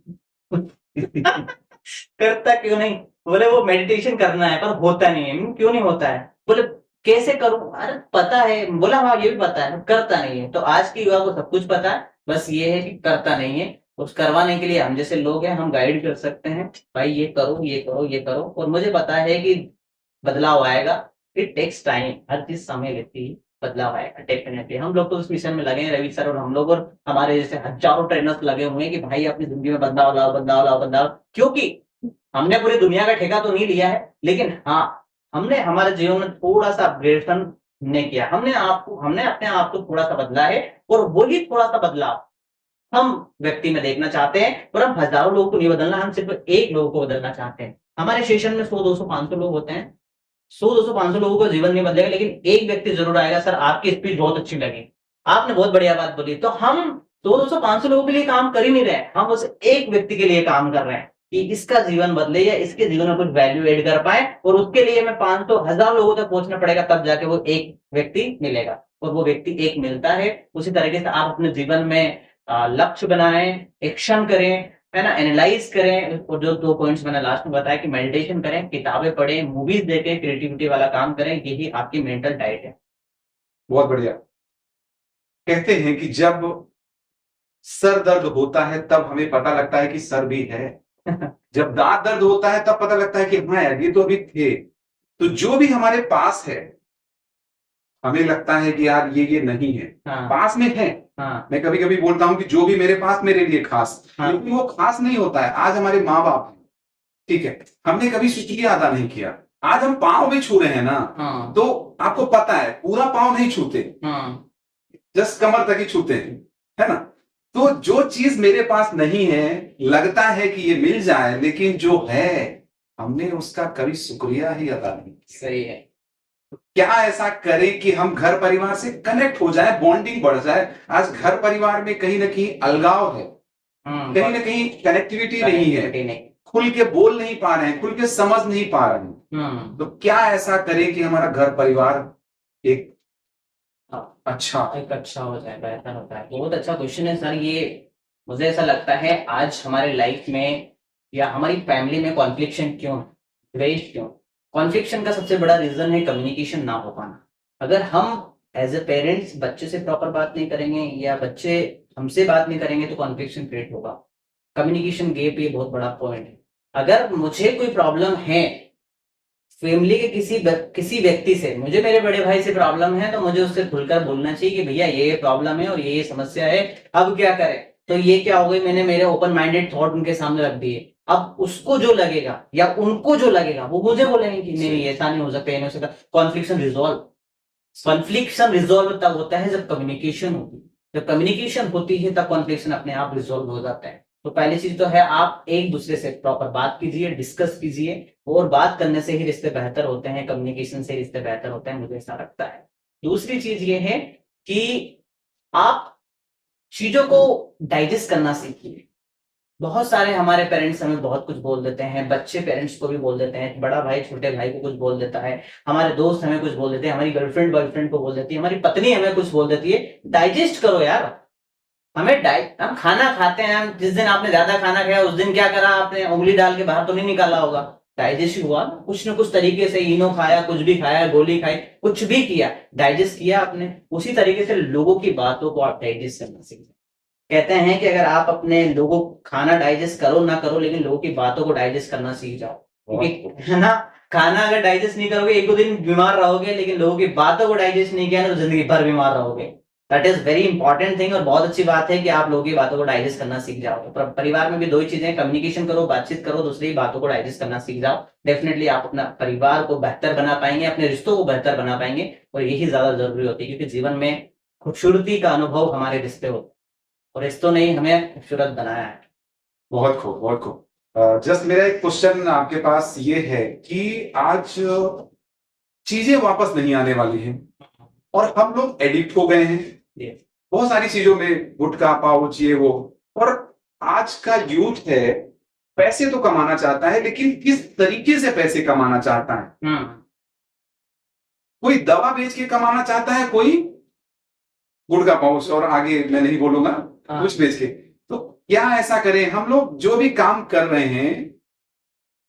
करता क्यों नहीं? बोले वो मेडिटेशन करना है पर होता नहीं है। क्यों नहीं होता है? बोले कैसे करूं? अरे पता है। बोला हाँ ये भी पता है, करता नहीं है। तो आज की युवा को सब कुछ पता है, बस ये है कि करता नहीं है। उस करवाने के लिए हम जैसे लोग हैं, हम गाइड कर सकते हैं, भाई ये करो, ये करो, ये करो। और मुझे पता है कि बदलाव आएगा। इट टेक्स टाइम, हर चीज समय लेती है, बदलाव आएगा डेफिनेटली। हम लोग तो उस मिशन में लगे हैं, रवि सर और हम लोग, और हमारे जैसे हजारों ट्रेनर्स लगे हुए हैं कि भाई अपनी जिंदगी में बदलाव लाओ, बदलाव लाओ, बदलाव। क्योंकि हमने पूरी दुनिया का ठेका तो नहीं लिया है, लेकिन हाँ हमने हमारे जीवन में थोड़ा सा अपग्रेडेशन ने किया। हमने अपने आप को थोड़ा सा बदला है, और वही थोड़ा सा बदलाव हम व्यक्ति में देखना चाहते हैं। और हम हजारों लोगों को नहीं बदलना, हम सिर्फ एक लोगों को बदलना चाहते हैं। हमारे सेशन में 100, 200, 500 लोग होते हैं। 100, 200, 500 लोगों का जीवन नहीं बदलेगा, लेकिन एक व्यक्ति जरूर आएगा, सर आपकी स्पीच बहुत अच्छी लगी, आपने बहुत बढ़िया बात बोली। तो हम 100, 200, 500 लोगों के लिए काम कर ही नहीं रहे, हम बस एक व्यक्ति के लिए काम कर रहे हैं कि इसका जीवन बदले या इसके जीवन में कुछ वैल्यू एड कर पाए। और उसके लिए मैं 500, 1000 लोगों तक पहुंचना पड़ेगा, तब जाके वो एक व्यक्ति मिलेगा। और वो व्यक्ति एक मिलता है। उसी तरीके से आप अपने जीवन में लक्ष्य बनाएं, एक्शन करें, है ना, एनालाइज करें। और जो 2 पॉइंट्स मैंने लास्ट में बताया कि मेडिटेशन करें, किताबें पढ़ें, मूवीज देखें, क्रिएटिविटी वाला काम करें, यही आपकी मेंटल डाइट है। बहुत बढ़िया। कहते हैं कि जब सर दर्द होता है तब हमें पता लगता है कि सर भी है। जब दांत दर्द होता है तब पता लगता है कि हाँ यार ये तो अभी थे। तो जो भी हमारे पास है हमें लगता है कि यार ये नहीं है, हाँ, पास में है। हाँ, मैं कभी कभी बोलता हूं कि जो भी मेरे पास मेरे लिए खास, हाँ, लेकिन वो खास नहीं होता है। आज हमारे माँ बाप हैं, ठीक है, हमने कभी शुक्रिया अदा नहीं किया। आज हम पाँव भी छू रहे हैं ना, हाँ, तो आपको पता है पूरा पाँव नहीं छूते, हाँ, जस्ट कमर तक ही छूते हैं, है ना। तो जो चीज मेरे पास नहीं है, लगता है कि ये मिल जाए, लेकिन जो है हमने उसका कभी शुक्रिया ही अदा नहीं किया। सही है। क्या ऐसा करें कि हम घर परिवार से कनेक्ट हो जाए, बॉन्डिंग बढ़ जाए। आज घर परिवार में कहीं ना कहीं अलगाव है, कहीं ना कहीं कनेक्टिविटी नहीं है, नहीं। खुल के बोल नहीं पा रहे हैं, खुल के समझ नहीं पा रहे हैं। तो क्या ऐसा करें कि हमारा घर परिवार एक अच्छा एक अच्छा हो जाए, बेहतर होता है। बहुत अच्छा क्वेश्चन है सर ये। मुझे ऐसा लगता है आज हमारे लाइफ में या हमारी फैमिली में कॉन्फ्लिक्शन क्यों है, द्वेष क्यों? कॉन्फ्लिक्शन का सबसे बड़ा रीजन है कम्युनिकेशन ना हो पाना। अगर हम एज ए पेरेंट्स बच्चे से प्रॉपर बात नहीं करेंगे या बच्चे हमसे बात नहीं करेंगे तो कॉन्फ्लिक्शन क्रिएट होगा। कम्युनिकेशन गैप ये बहुत बड़ा पॉइंट है। अगर मुझे कोई प्रॉब्लम है फैमिली के किसी व्यक्ति से, मुझे मेरे बड़े भाई से प्रॉब्लम है, तो मुझे उससे खुलकर बोलना चाहिए कि भैया ये प्रॉब्लम है और ये समस्या है, अब क्या करें। तो ये क्या हो गई, मैंने मेरे ओपन माइंडेड थॉट उनके सामने रख दिए। अब उसको जो लगेगा या उनको जो लगेगा वो मुझे बोलेंगे कि नहीं ऐसा नहीं हो सकता, ये नहीं हो सकता। कॉन्फ्लिक्शन रिजॉल्व तब होता है जब कम्युनिकेशन होती है। जब कम्युनिकेशन होती है तब कॉन्फ्लिक्शन अपने आप रिजॉल्व हो जाता है। तो पहली चीज तो है आप एक दूसरे से प्रॉपर बात कीजिए, डिस्कस कीजिए। और बात करने से ही रिश्ते बेहतर होते हैं, कम्युनिकेशन से रिश्ते बेहतर होते हैं, मुझे ऐसा लगता है। दूसरी चीज ये है कि आप चीजों को डाइजेस्ट करना सीखिए। बहुत सारे हमारे पेरेंट्स हमें बहुत कुछ बोल देते हैं, बच्चे पेरेंट्स को भी बोल देते हैं, बड़ा भाई छोटे भाई को कुछ बोल देता है, हमारे दोस्त हमें कुछ बोल देते हैं, हमारी गर्लफ्रेंड बॉयफ्रेंड को बोल देती है, हमारी पत्नी हमें कुछ बोल देती है। डाइजेस्ट करो यार। हम खाना खाते हैं, हम जिस दिन आपने ज्यादा खाना खाया उस दिन क्या करा आपने, उंगली डाल के बाहर तो नहीं निकाला होगा। डाइजेस्ट हुआ ना, कुछ न कुछ तरीके से, इनो खाया, कुछ भी खाया, गोली खाई, कुछ भी किया, डाइजेस्ट किया आपने। उसी तरीके से लोगों की बातों को आप डाइजेस्ट करना सीख जाए। कहते हैं कि अगर आप अपने लोगों खाना डाइजेस्ट करो ना करो, लेकिन लोगों की बातों को डाइजेस्ट करना सीख जाओ। क्योंकि है ना, खाना अगर डाइजेस्ट नहीं करोगे एक दो दिन बीमार रहोगे, लेकिन लोगों की बातों को डाइजेस्ट नहीं किया ना तो जिंदगी भर बीमार रहोगे। That is very important thing. और बहुत अच्छी बात है कि आप लोगों की बातों को डाइजेस्ट करना सीख जाओ। परिवार में भी दो ही चीजें, कम्युनिकेशन करो, बातचीत करो, दूसरी बातों को डाइजेस्ट करना सीख जाओ। डेफिनेटली आप अपना परिवार को बेहतर बना पाएंगे, अपने रिश्तों को बेहतर बना पाएंगे। और यही ज्यादा जरूरी होती है, क्योंकि जीवन में खूबसूरती का अनुभव हमारे रिश्ते होते हैं और रिश्तों ने ही हमें खूबसूरत बनाया है। बहुत खूब, बहुत खूब। जस्ट मेरा एक क्वेश्चन आपके पास ये है कि आज चीजें वापस नहीं आने वाली हैं और हम लोग एडिक्ट हो गए हैं बहुत सारी चीजों में, गुटखा, पाउच, ये वो। और आज का यूथ है, पैसे तो कमाना चाहता है, लेकिन किस तरीके से पैसे कमाना चाहता है। कोई दवा बेच के कमाना चाहता है, कोई गुटखा, पाउच और आगे मैं नहीं बोलूंगा कुछ बेच के। तो क्या ऐसा करें हम लोग, जो भी काम कर रहे हैं,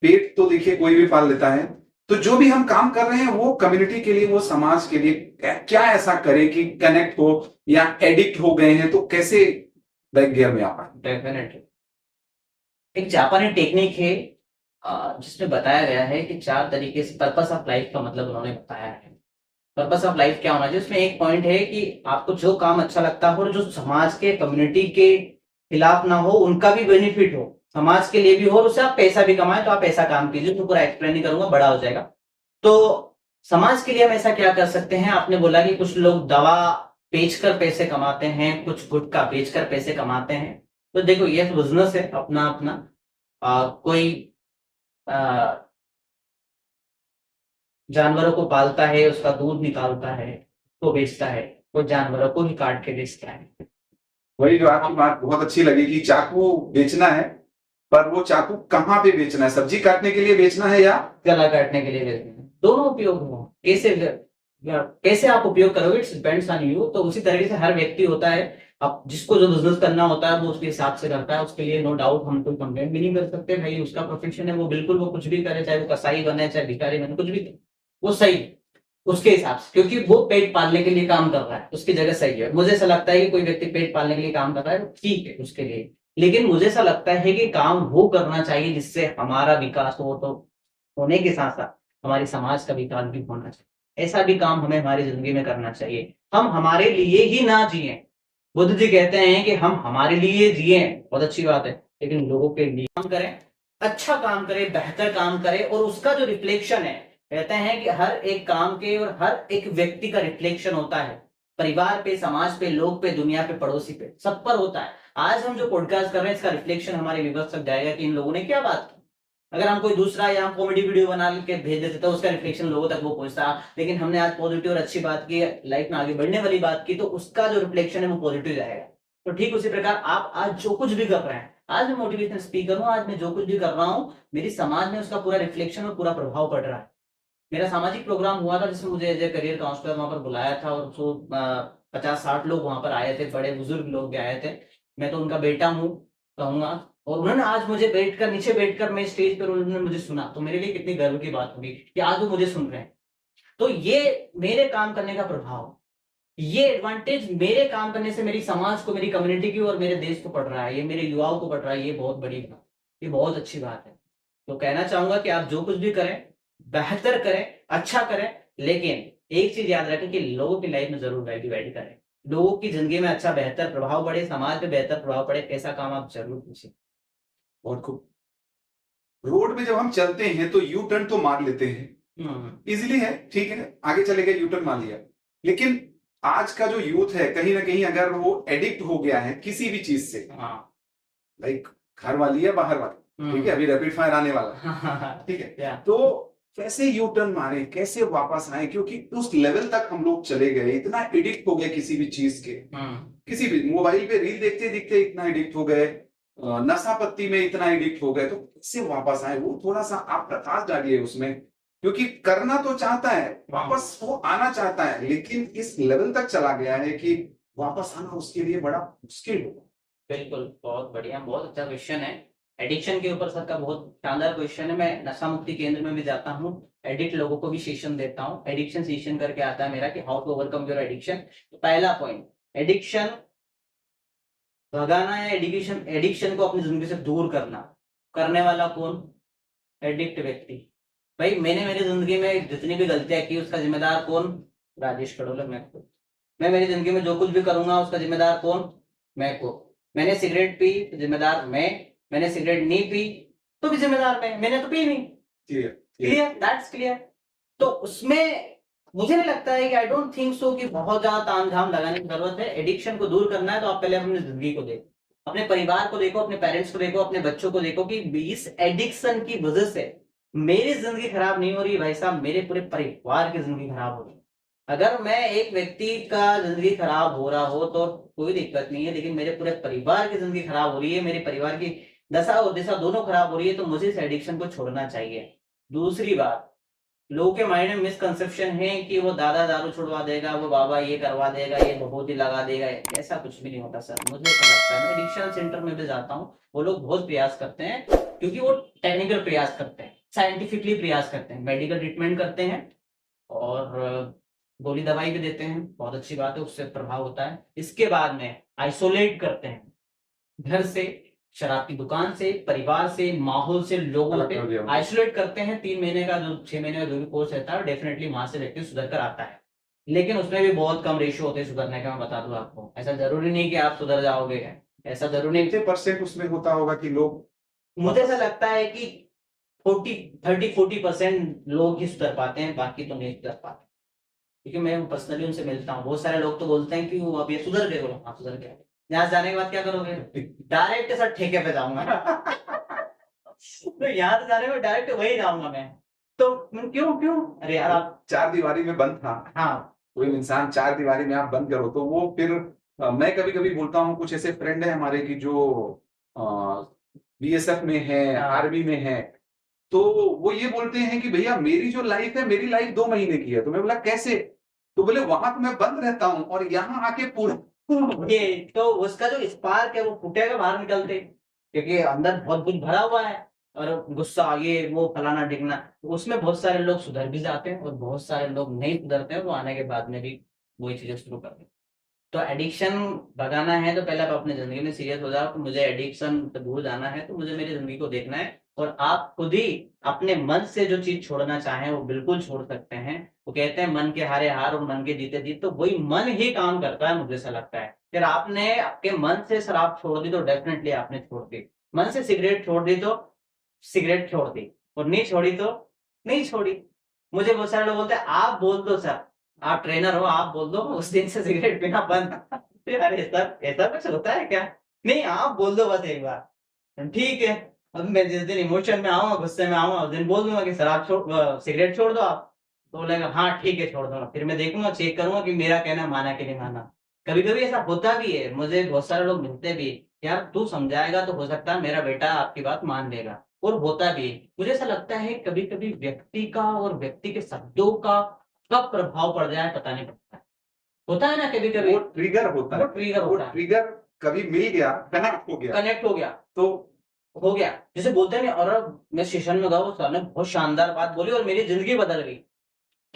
पेट तो देखिए कोई भी पाल लेता है, तो जो भी हम काम कर रहे हैं वो कम्युनिटी के लिए, वो समाज के लिए, क्या ऐसा करें कि कनेक्ट हो, या एडिक्ट हो गए हैं तो कैसे बैक गियर में आ पाए। डेफिनेटली एक जापानी टेक्निक है जिसमें बताया गया है कि 4 तरीके से पर्पस ऑफ लाइफ का मतलब उन्होंने बताया है। पर्पस ऑफ लाइफ क्या होना चाहिए, उसमें एक पॉइंट है कि आपको जो काम अच्छा लगता हो और जो समाज के, कम्युनिटी के खिलाफ ना हो, उनका भी बेनिफिट हो, समाज के लिए भी हो, और उससे आप पैसा भी कमाएं, तो आप ऐसा काम कीजिए। तो पूरा एक्सप्लेन नहीं करूंगा, बड़ा हो जाएगा। तो समाज के लिए हम ऐसा क्या कर सकते हैं, आपने बोला कि कुछ लोग दवा बेचकर पैसे कमाते हैं, कुछ गुटखा बेचकर पैसे कमाते हैं। तो देखो ये बिजनेस है अपना अपना। कोई जानवरों को पालता है, उसका दूध निकालता है तो बेचता है, कोई जानवरों को ही काट के बेचता है। वही जो आपकी बात बहुत अच्छी लगी कि चाकू बेचना है, पर वो चाकू कहाँ पे बेचना है, सब्जी काटने के लिए बेचना है या गला काटने के लिए बेचना है, दोनों उपयोग हो। कैसे आप उपयोग करोगे, इट्स डिपेंड्स ऑन यू। तो उसी तरीके से हर व्यक्ति होता है अब जिसको जो बिजनेस करना होता है वो उसके हिसाब से करता है, उसके लिए नो डाउट हम कोई कंप्लेंट भी नहीं कर सकते भाई, उसका प्रोफेशन है, वो बिल्कुल वो कुछ भी करे, चाहे वो कसाई बने चाहे भिखारी बने, कुछ भी करे, वो सही है उसके हिसाब से, क्योंकि वो पेट पालने के लिए काम कर रहा है, उसकी जगह सही है। मुझे ऐसा लगता है कि कोई व्यक्ति पेट पालने के लिए काम कर रहा है तो ठीक है उसके लिए, लेकिन मुझे ऐसा लगता है कि काम वो करना चाहिए जिससे हमारा विकास हो, तो होने के साथ साथ हमारे समाज का विकास भी होना चाहिए। ऐसा भी काम हमें हमारी जिंदगी में करना चाहिए। हम हमारे लिए ही ना जिए, बुद्ध जी कहते हैं कि हम हमारे लिए जिए, बहुत अच्छी बात है, लेकिन लोगों के लिए काम करें, अच्छा काम करें, बेहतर काम करें, और उसका जो रिफ्लेक्शन है, कहते हैं कि हर एक काम के और हर एक व्यक्ति का रिफ्लेक्शन होता है, परिवार पे, समाज पे, लोग पे, दुनिया पे, पड़ोसी पे, सब पर होता है। आज हम जो पॉडकास्ट कर रहे हैं इसका रिफ्लेक्शन हमारे व्यूअर्स तक जाएगा कि इन लोगों ने क्या बात की। अगर हम कोई दूसरा या हम कॉमेडी वीडियो बना के भेज देते तो उसका रिफ्लेक्शन लोगों तक वो पहुंचता, लेकिन हमने आज पॉजिटिव और अच्छी बात की, लाइफ में आगे बढ़ने वाली बात की, तो उसका जो रिफ्लेक्शन है वो पॉजिटिव जाएगा। तो ठीक उसी प्रकार आप आज जो कुछ भी कर रहे हैं, आज मैं मोटिवेशनल स्पीकर हूँ, आज मैं जो कुछ भी कर रहा हूँ, मेरी समाज में उसका पूरा रिफ्लेक्शन और पूरा प्रभाव पड़ रहा है। मेरा सामाजिक प्रोग्राम हुआ था जिसमें मुझे एज ए करियर काउंसलर वहां पर बुलाया था, और जो 50-60 लोग वहां पर आए थे, बड़े बुजुर्ग लोग भी आए थे, मैं तो उनका बेटा हूँ कहूंगा, और उन्होंने आज मुझे बैठकर, नीचे बैठकर मैं स्टेज पर, उन्होंने मुझे सुना, तो मेरे लिए कितनी गर्व की बात होगी कि आज वो मुझे सुन रहे हैं। तो ये मेरे काम करने का प्रभाव, ये एडवांटेज मेरे काम करने से मेरी समाज को, मेरी कम्युनिटी की और मेरे देश को पड़ रहा है, ये मेरे युवाओं को पड़ रहा है, ये बहुत बड़ी बात, ये बहुत अच्छी बात है। तो कहना चाहूंगा कि आप जो कुछ भी करें, बेहतर करें, अच्छा करें, लेकिन एक चीज याद रखें कि लोगों की लाइफ में जरूर वैल्यू ऐड करें, लोगों की जिंदगी में अच्छा बेहतर प्रभाव पड़े, समाज पे बेहतर प्रभाव पड़े, ऐसा काम आप जरूर कीजिए। बहुत खूब। रोड में जब हम चलते हैं तो यू टर्न तो मार लेते हैं, इजीली है, ठीक है, आगे चले गए, यू टर्न मार लिया। लेकिन आज का जो यूथ है, कहीं ना कहीं अगर वो एडिक्ट हो गया है किसी भी चीज से, लाइक घर वाली या बाहर वाली, ठीक है, अभी रैपिड फायर आने वाला, ठीक है, तो कैसे यू टर्न मारे, कैसे वापस आए, क्योंकि उस लेवल तक हम लोग चले गए, इतना एडिक्ट हो गए किसी भी चीज के, किसी भी मोबाइल पे रील देखते देखते इतना एडिक्ट हो गए, नशा पत्ती में इतना एडिक्ट हो गए, तो कैसे वापस आए, वो थोड़ा सा आप प्रकाश डालिए उसमें, क्योंकि करना तो चाहता है, वापस वो आना चाहता है, लेकिन इस लेवल तक चला गया है कि वापस आना उसके लिए बड़ा मुश्किल होगा। बिल्कुल, बहुत बढ़िया, बहुत अच्छा क्वेश्चन है। एडिक्शन के ऊपर सर का बहुत शानदार क्वेश्चन है। मैं नशा मुक्ति केंद्र में भी जाता हूँ, एडिक्ट लोगों को भी सेशन देता हूँ, एडिक्शन सेशन करके आता है मेरा कि how to overcome your addiction. तो पहला पॉइंट, एडिक्शन भगाना या एडिक्शन को अपनी जिंदगी से दूर करना, करने वाला कौन? एडिक्ट व्यक्ति। भाई मैंने मेरी जिंदगी में जितनी भी गलतियां की उसका जिम्मेदार कौन? राजेश खड़ोलर, मैं खुद। मैं मेरी जिंदगी में जो कुछ भी करूंगा उसका जिम्मेदार कौन? मैं को। मैंने सिगरेट पी तो जिम्मेदार मैं, मैंने सिगरेट नहीं पी तो भी जिम्मेदार मैं, मैंने तो पी नहीं। Clear, that's clear. तो उसमें मुझे नहीं लगता है कि आई डोंट थिंक सो कि बहुत ज्यादा तामझाम लगाने की जरूरत है। एडिक्शन को दूर करना है तो आप पहले अपनी जिंदगी को देखो, अपने परिवार को देखो, अपने पेरेंट्स को देखो, अपने बच्चों को देखो कि इस एडिक्शन की वजह से मेरी जिंदगी खराब नहीं हो रही भाई साहब, मेरे पूरे परिवार की जिंदगी खराब हो रही है। अगर मैं एक व्यक्ति का जिंदगी खराब हो रहा हो तो कोई दिक्कत नहीं है, लेकिन मेरे पूरे परिवार की जिंदगी खराब हो रही है, मेरे परिवार की दशा और दिशा दोनों खराब हो रही है, तो मुझे इस एडिक्शन को छोड़ना चाहिए। दूसरी बात, लोगों के माइंड में मिसकंसेप्शन है कि वो दादा दारू छुड़वा देगा, वो बाबा ये करवा देगा, ये भभूति लगा देगा, ऐसा कुछ भी नहीं होता सर। मुझे ऐसा लगता है, मैं एडिक्शन सेंटर में भी जाता हूँ, वो लोग बहुत प्रयास करते हैं, क्योंकि वो टेक्निकल प्रयास करते हैं, साइंटिफिकली प्रयास करते हैं, मेडिकल ट्रीटमेंट करते हैं, और गोली दवाई भी देते हैं, बहुत अच्छी बात है, उससे प्रभाव होता है। इसके बाद में आइसोलेट करते हैं, घर से, शराब की दुकान से, परिवार से, माहौल से, लोगों से आइसोलेट करते हैं। 3 महीने का जो 6 महीने का जो भी कोर्स रहता है डेफिनेटली वहां से व्यक्ति सुधर कर आता है, लेकिन उसमें भी बहुत कम रेशियो होते हैं सुधरने का। मैं बता दूं आपको, ऐसा जरूरी नहीं कि आप सुधर जाओगे, ऐसा जरूरी नहीं। 50% उसमें होता होगा कि लोग, मुझे ऐसा लगता है कि 30-40% लोग ही सुधर पाते हैं, बाकी तो नहीं सुधर पाते, क्योंकि मैं पर्सनली उनसे मिलता हूँ। बहुत सारे लोग तो बोलते हैं कि वो अब ये सुधर गए, बोलो हाँ सुधर गए। यहाँ जाने के बाद क्या करोगे? डायरेक्ट सर ठेके पे जाऊंगा। तो यहाँ से जाने में डायरेक्ट वही जाऊंगा मैं। तो क्यों क्यों? अरे यार आप 4 दीवारी में बंद था, हाँ, कोई इंसान 4 दीवारी में आप बंद करो तो वो फिर मैं कभी कभी बोलता हूँ, कुछ ऐसे फ्रेंड है हमारे की जो बीएसएफ में है, आर्मी में है, तो वो ये बोलते हैं कि भैया मेरी जो लाइफ है, मेरी लाइफ 2 महीने की है। तो मैं बोला कैसे? तो बोले वहां तो मैं बंद रहता हूँ और यहाँ आके पूरा ये तो उसका जो स्पार्क है वो फूटेगा बाहर निकलते, क्योंकि अंदर बहुत कुछ भरा हुआ है और गुस्सा ये वो फलाना ढिकना, तो उसमें बहुत सारे लोग सुधर भी जाते हैं और बहुत सारे लोग नहीं सुधरते हैं, वो आने के बाद में भी वही चीजें शुरू कर देते हैं। तो एडिक्शन भगाना है तो पहले आप अपनी ज़िंदगी में सीरियस हो जाओ कि मुझे एडिक्शन से दूर जाना है, तो मुझे मेरी ज़िंदगी को देखना है और आप खुद ही अपने मन से जो चीज़ छोड़ना चाहें, वो बिल्कुल छोड़ सकते हैं। वो कहते हैं मन के हारे हार और मन के जीते जीत, तो वही मन ही काम करता है, मुझे ऐसा लगता है। फिर आपने आपके मन से शराब छोड़ दी तो डेफ़िनिटली आपने छोड़ दी। मन से सिगरेट छोड़ दी तो सिगरेट छोड़ दी और नहीं छोड़ी तो नहीं छोड़ी। मुझे बहुत सारे लोग बोलते हैं, "आप बोल दो सर।" आप ट्रेनर हो, आप बोल दो उस दिन से सिगरेट पीना बंद। यार ऐसा ऐसा कुछ होता है क्या? नहीं आप बोल दो बस एक बार। ठीक है, अब मैं जिस दिन इमोशन में आऊँगा, गुस्से में आऊँगा, उस दिन बोल दूँगा कि सिगरेट छोड़ दो आप। तो बोलेगा हाँ ठीक है छोड़ दूँगा। फिर मैं देखूँगा, चेक करूँगा कि मेरा कहना माना कि नहीं माना। कभी-कभी ऐसा होता भी है, मुझे बहुत सारे लोग मिलते भी, यार तू समझाएगा तो हो सकता है मेरा बेटा आपकी बात मान लेगा और होता भी है। मुझे ऐसा लगता है कभी-कभी व्यक्ति का और व्यक्ति के शब्दों का कब प्रभाव पड़ जाए पता नहीं पड़ता है। होता है ना कभी-कभी, वो ट्रिगर होता वो है, ट्रिगर वो होता है, ट्रिगर कभी मिल गया, कनेक्ट हो गया, कनेक्ट हो गया, तो हो गया। जैसे बोलते हैं ना और अब मैं सेशन में गया वो सर ने बहुत शानदार बात बोली और मेरी ज़िंदगी बदल गई।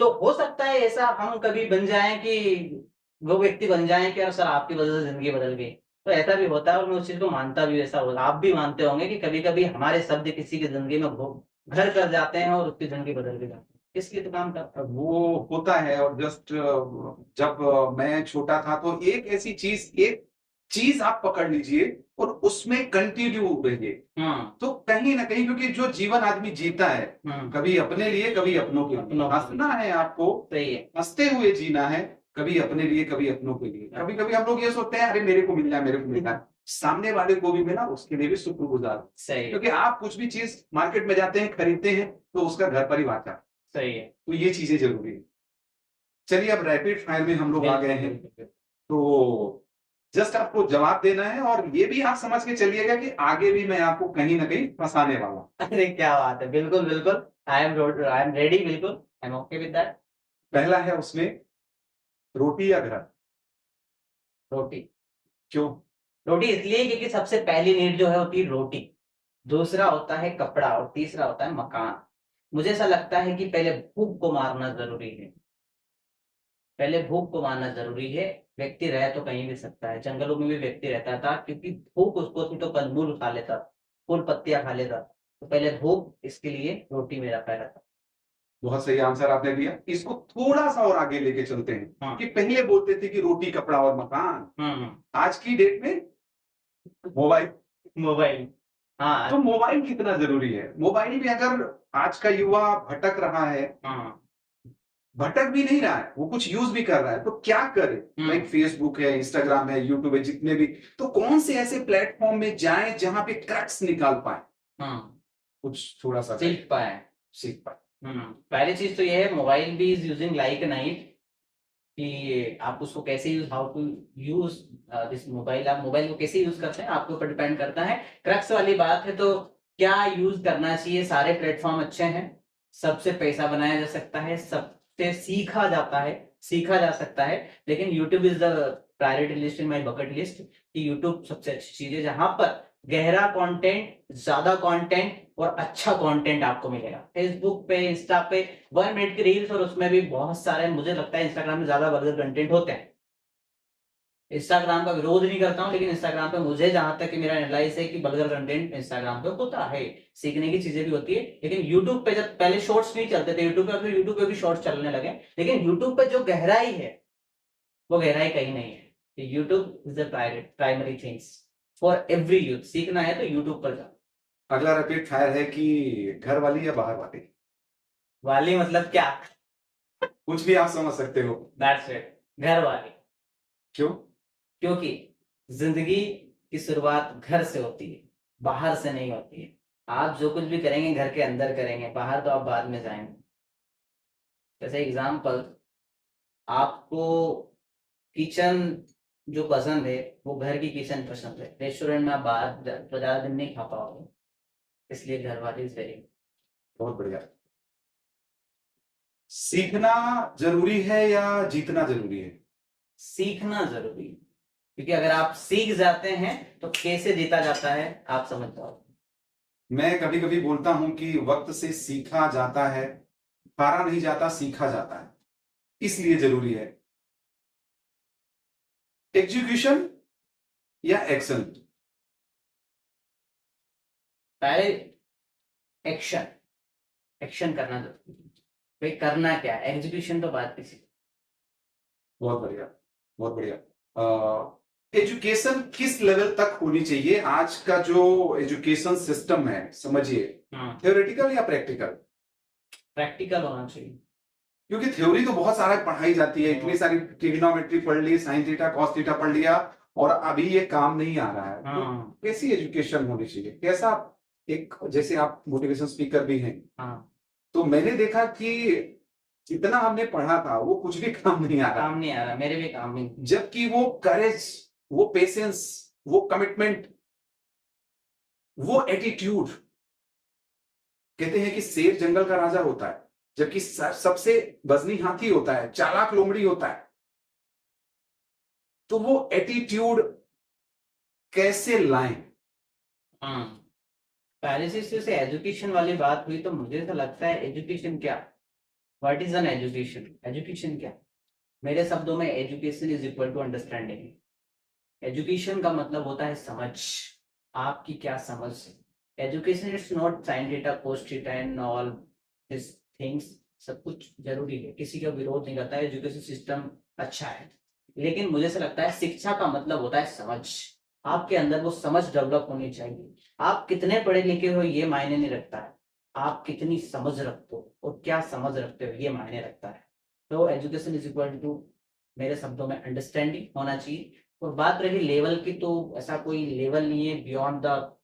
तो हो सकता है ऐसा हम कभी बन जाएँ कि वो व्यक्ति बन जाएँ कि यार सर आपकी वज़ह से ज़िंदगी बदल गई। तो ऐसा भी होता है और मैं उस चीज़ को मानता भी हूँ, ऐसा होता आप भी मानते होंगे कि कभी-कभी हमारे शब्द किसी की ज़िंदगी में घर कर जाते हैं और उसकी ज़िंदगी बदल भी जाती है। इसलिए तो काम करता हूँ। वो होता है। और जस्ट जब मैं छोटा था तो एक चीज आप पकड़ लीजिए और उसमें कंटिन्यू रहिए। हाँ, तो कहीं ना कहीं, क्योंकि जो जीवन आदमी जीता है, हाँ, कभी अपने लिए कभी अपनों के लिए अपनों के लिए। हंसना है आपको, सही है। हंसते हुए जीना है, कभी अपने लिए कभी अपनों के लिए। कभी कभी हम लोग ये सोचते हैं अरे मेरे को मिल जाए, मेरे को मिल जाए, सामने वाले को भी मिला उसके लिए भी शुक्रगुजार। सही है, क्योंकि आप कुछ भी चीज मार्केट में जाते हैं, खरीदते हैं, तो उसका घर परिवार का, सही है। तो ये चीजें जरूरी है। चलिए अब रैपिड फायर में हम लोग आ गए बिल्कुल, हैं। बिल्कुल, बिल्कुल। तो जस्ट आपको जवाब देना है और ये भी आप समझ के चलिएगा कि आगे भी मैं आपको कहीं ना कहीं फंसाने वाला हूं। अरे क्या बात है! बिल्कुल, बिल्कुल। आई एम रेडी बिल्कुल। I am okay with that. पहला है उसमें, रोटी या घर? रोटी। क्यों? रोटी इसलिए क्योंकि सबसे पहली नीड जो है होती है रोटी, दूसरा होता है कपड़ा और तीसरा होता है मकान। मुझे ऐसा लगता है कि पहले भूख को मारना ज़रूरी है। पहले भूख को मारना ज़रूरी है। व्यक्ति रह तो कहीं भी सकता है, जंगलों में भी व्यक्ति रहता था क्योंकि भूख उसको थी तो कंदमूल खा लेता, फूल पत्तियाँ खा लेता। तो पहले भूख, इसके लिए रोटी मेरा पहला था। बहुत सही आंसर आपने दिया। इसको थोड़ा सा और आगे लेके चलते हैं हाँ। कि पहले बोलते थे कि रोटी कपड़ा और मकान, हुँ, हुँ। आज की डेट में मोबाइल। मोबाइल। हाँ, तो मोबाइल कितना जरूरी है? मोबाइल भी अगर आज का युवा भटक रहा है, हाँ। भटक भी नहीं रहा है, वो कुछ यूज भी कर रहा है, तो क्या करे? हुँ, लाइक फेसबुक है, इंस्टाग्राम है, यूट्यूब है, जितने भी, तो कौन से ऐसे प्लेटफॉर्म में जाएं जहां पे क्रक्स निकाल पाए, हाँ। कुछ थोड़ा सा सीख पाए। सीख पाए? पहली चीज़ तो ये है mobile be is using like a knife कि आप उसको कैसे how to use this mobile आप मोबाइल को कैसे यूज़ करते हैं, आपके ऊपर डिपेंड करता है। क्रक्स वाली बात है तो क्या यूज़ करना चाहिए, सारे प्लेटफ़ॉर्म अच्छे हैं, सबसे पैसा बनाया जा सकता है, सबसे सीखा जा सकता है, लेकिन YouTube is the priority list in my bucket list कि यूट्यूब सबसे अच्छी चीज़ है, जहाँ पर गहरा कंटेंट, ज़्यादा कंटेंट और अच्छा कंटेंट आपको मिलेगा। फेसबुक पे, इंस्टा पे 1 मिनट की रील्स और उसमें भी बहुत सारे मुझे लगता है इंस्टाग्राम में ज़्यादा वल्गर कंटेंट होते हैं। इंस्टाग्राम का विरोध नहीं करता हूँ, लेकिन इंस्टाग्राम पे मुझे जहाँ तक कि मेरा एनालाइज़ है कि वल्गर कंटेंट इंस्टाग्राम पे होता है। सीखने की चीज़ें भी होती है, लेकिन यूट्यूब पे जब पहले शॉर्ट्स नहीं चलते थे यूट्यूब पे, अब तो यूट्यूब पे भी शॉर्ट्स चलने लगे। लेकिन यूट्यूब पे जो गहराई है, वो गहराई कहीं नहीं है। YouTube is the primary things for every youth. सीखना है तो यूट्यूब पर जाओ। अगला रैपिड फायर है कि घर वाली या बाहर वाली? वाली मतलब क्या? कुछ भी आप समझ सकते हो। दैट्स इट, घर वाली। क्यों? क्योंकि ज़िंदगी की शुरुआत घर से होती है, बाहर से नहीं होती है। आप जो कुछ भी करेंगे घर के अंदर करेंगे, बाहर तो आप बाद में जाएँगे। जैसे एग्ज़ाम्पल, आपको किचन जो पसंद है, वो घर की किचन पसंद है। रेस्टोरेंट में आप बाहर तो ज़्यादा दिन नहीं खा पाओगे, इसलिए घर वाली इज़ वेरी बहुत बढ़िया। सीखना जरूरी है या जीतना जरूरी है? सीखना ज़रूरी है। क्योंकि अगर आप सीख जाते हैं तो कैसे जीता जाता है आप समझ जाओ। मैं कभी कभी बोलता हूं कि वक्त से सीखा जाता है, हारा नहीं जाता, सीखा जाता है, इसलिए जरूरी है एग्जीक्यूशन या एक्शन। पहले एक्शन, एक्शन करना जरूरी है। भाई करना क्या है, एग्जीक्यूशन तो बात किसी। बहुत बढ़िया, बहुत बढ़िया। एजुकेशन किस लेवल तक होनी चाहिए? आज का जो एजुकेशन सिस्टम है, समझिए, थ्योरेटिकल या प्रैक्टिकल? प्रैक्टिकल होना चाहिए। क्योंकि थ्योरी तो बहुत सारा पढ़ाई जाती है, इतनी सारी ट्रिग्नोमेट्री पढ़ ली, साइन थीटा कॉस थीटा पढ़ लिया, और अभी ये काम नहीं आ रहा है। तो कैसी एजुकेशन होनी चाहिए? कैसा एक, जैसे आप मोटिवेशन स्पीकर भी हैं, तो मैंने देखा कि जितना हमने पढ़ा था वो कुछ भी काम नहीं आ रहा। काम नहीं आ रहा, मेरे भी काम नहीं। जबकि वो करेज, वो पेशेंस, वो कमिटमेंट, वो एटीट्यूड, कहते हैं कि शेर जंगल का राजा होता है, जबकि सबसे वजनी हाथी होता है, चालाक लोमड़ी होता है। तो वो एटीट्यूड कैसे लाएं? पहले से एजुकेशन वाली बात हुई तो मुझे तो लगता है एजुकेशन क्या, what is an education? Education क्या, मेरे शब्दों में education is equal to understanding. Education का मतलब होता है समझ, आपकी क्या समझ है। Education is not sine theta cos theta and all this things, सब कुछ जरूरी है, किसी का विरोध नहीं करता है, एजुकेशन सिस्टम अच्छा है। लेकिन मुझे से लगता है शिक्षा का मतलब होता है समझ। आपके अंदर वो समझ डेवलप होनी चाहिए। आप कितने पढ़े लिखे हो ये मायने नहीं रखता है, आप कितनी समझ रखते हो और क्या समझ रखते हो ये मायने रखता है। तो एजुकेशन इज इक्वल टू, मेरे शब्दों में, अंडरस्टैंडिंग होना चाहिए। और बात रही लेवल की, तो ऐसा कोई लेवल नहीं है, बियॉन्ड द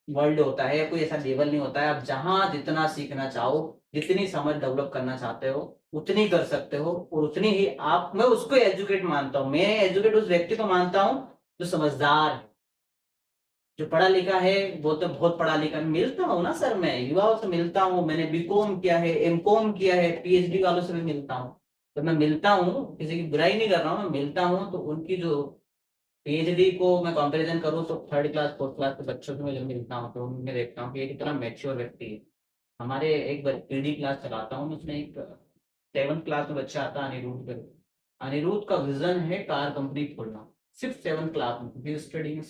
वर्ल्ड होता है, कोई ऐसा लेवल नहीं होता है। आप जहां जितना सीखना चाहो, जितनी समझ डेवलप करना चाहते हो उतनी कर सकते हो, और उतनी ही आप, मैं उसको एजुकेट मानता हूँ। मैं एजुकेट उस व्यक्ति को मानता हूँ जो समझदार है, जो पढ़ा लिखा है। वो तो बहुत पढ़ा लिखा, मिलता हूँ ना सर, मैं युवाओं से मिलता हूँ, मैंने बीकॉम किया है, एमकॉम किया है, पीएचडी वालों से भी मिलता हूँ। तो मैं मिलता हूँ, किसी की बुराई नहीं कर रहा हूँ, मैं मिलता हूँ तो उनकी जो पीएचडी को मैं कंपैरिजन करूँ तो थर्ड क्लास फोर्थ क्लास के बच्चों से मैं जब मिलता हूँ तो उनमें देखता हूँ कि ये कितना मैच्योर व्यक्ति है। हमारे एक पीडी क्लास चलाता हूँ, उसमें एक 7th क्लास में बच्चा आता है, अनिरुद्ध करके। अनिरुद्ध का विजन है कार कंपनी खोलना, सिर्फ 7th क्लास में, स्टडी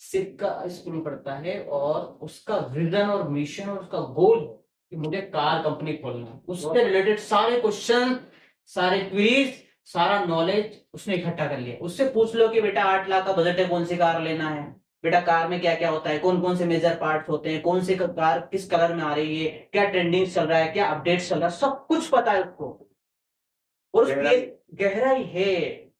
सिख का स्कूल पढ़ता है, और उसका विजन और मिशन और उसका गोल है कि मुझे कार कंपनी खोलना है। उससे रिलेटेड सारे क्वेश्चन, सारे क्विज, सारा नॉलेज उसने इकट्ठा कर लिया। उससे पूछ लो कि बेटा 8 लाख का बजट है, कौन सी कार लेना है, बेटा कार में क्या क्या होता है, कौन कौन से मेजर पार्ट्स होते हैं, कौन सी कार किस कलर में आ रही है, क्या ट्रेंडिंग चल रहा है, क्या अपडेट चल रहा है, सब कुछ पता है उसको। और उसकी गहराई है।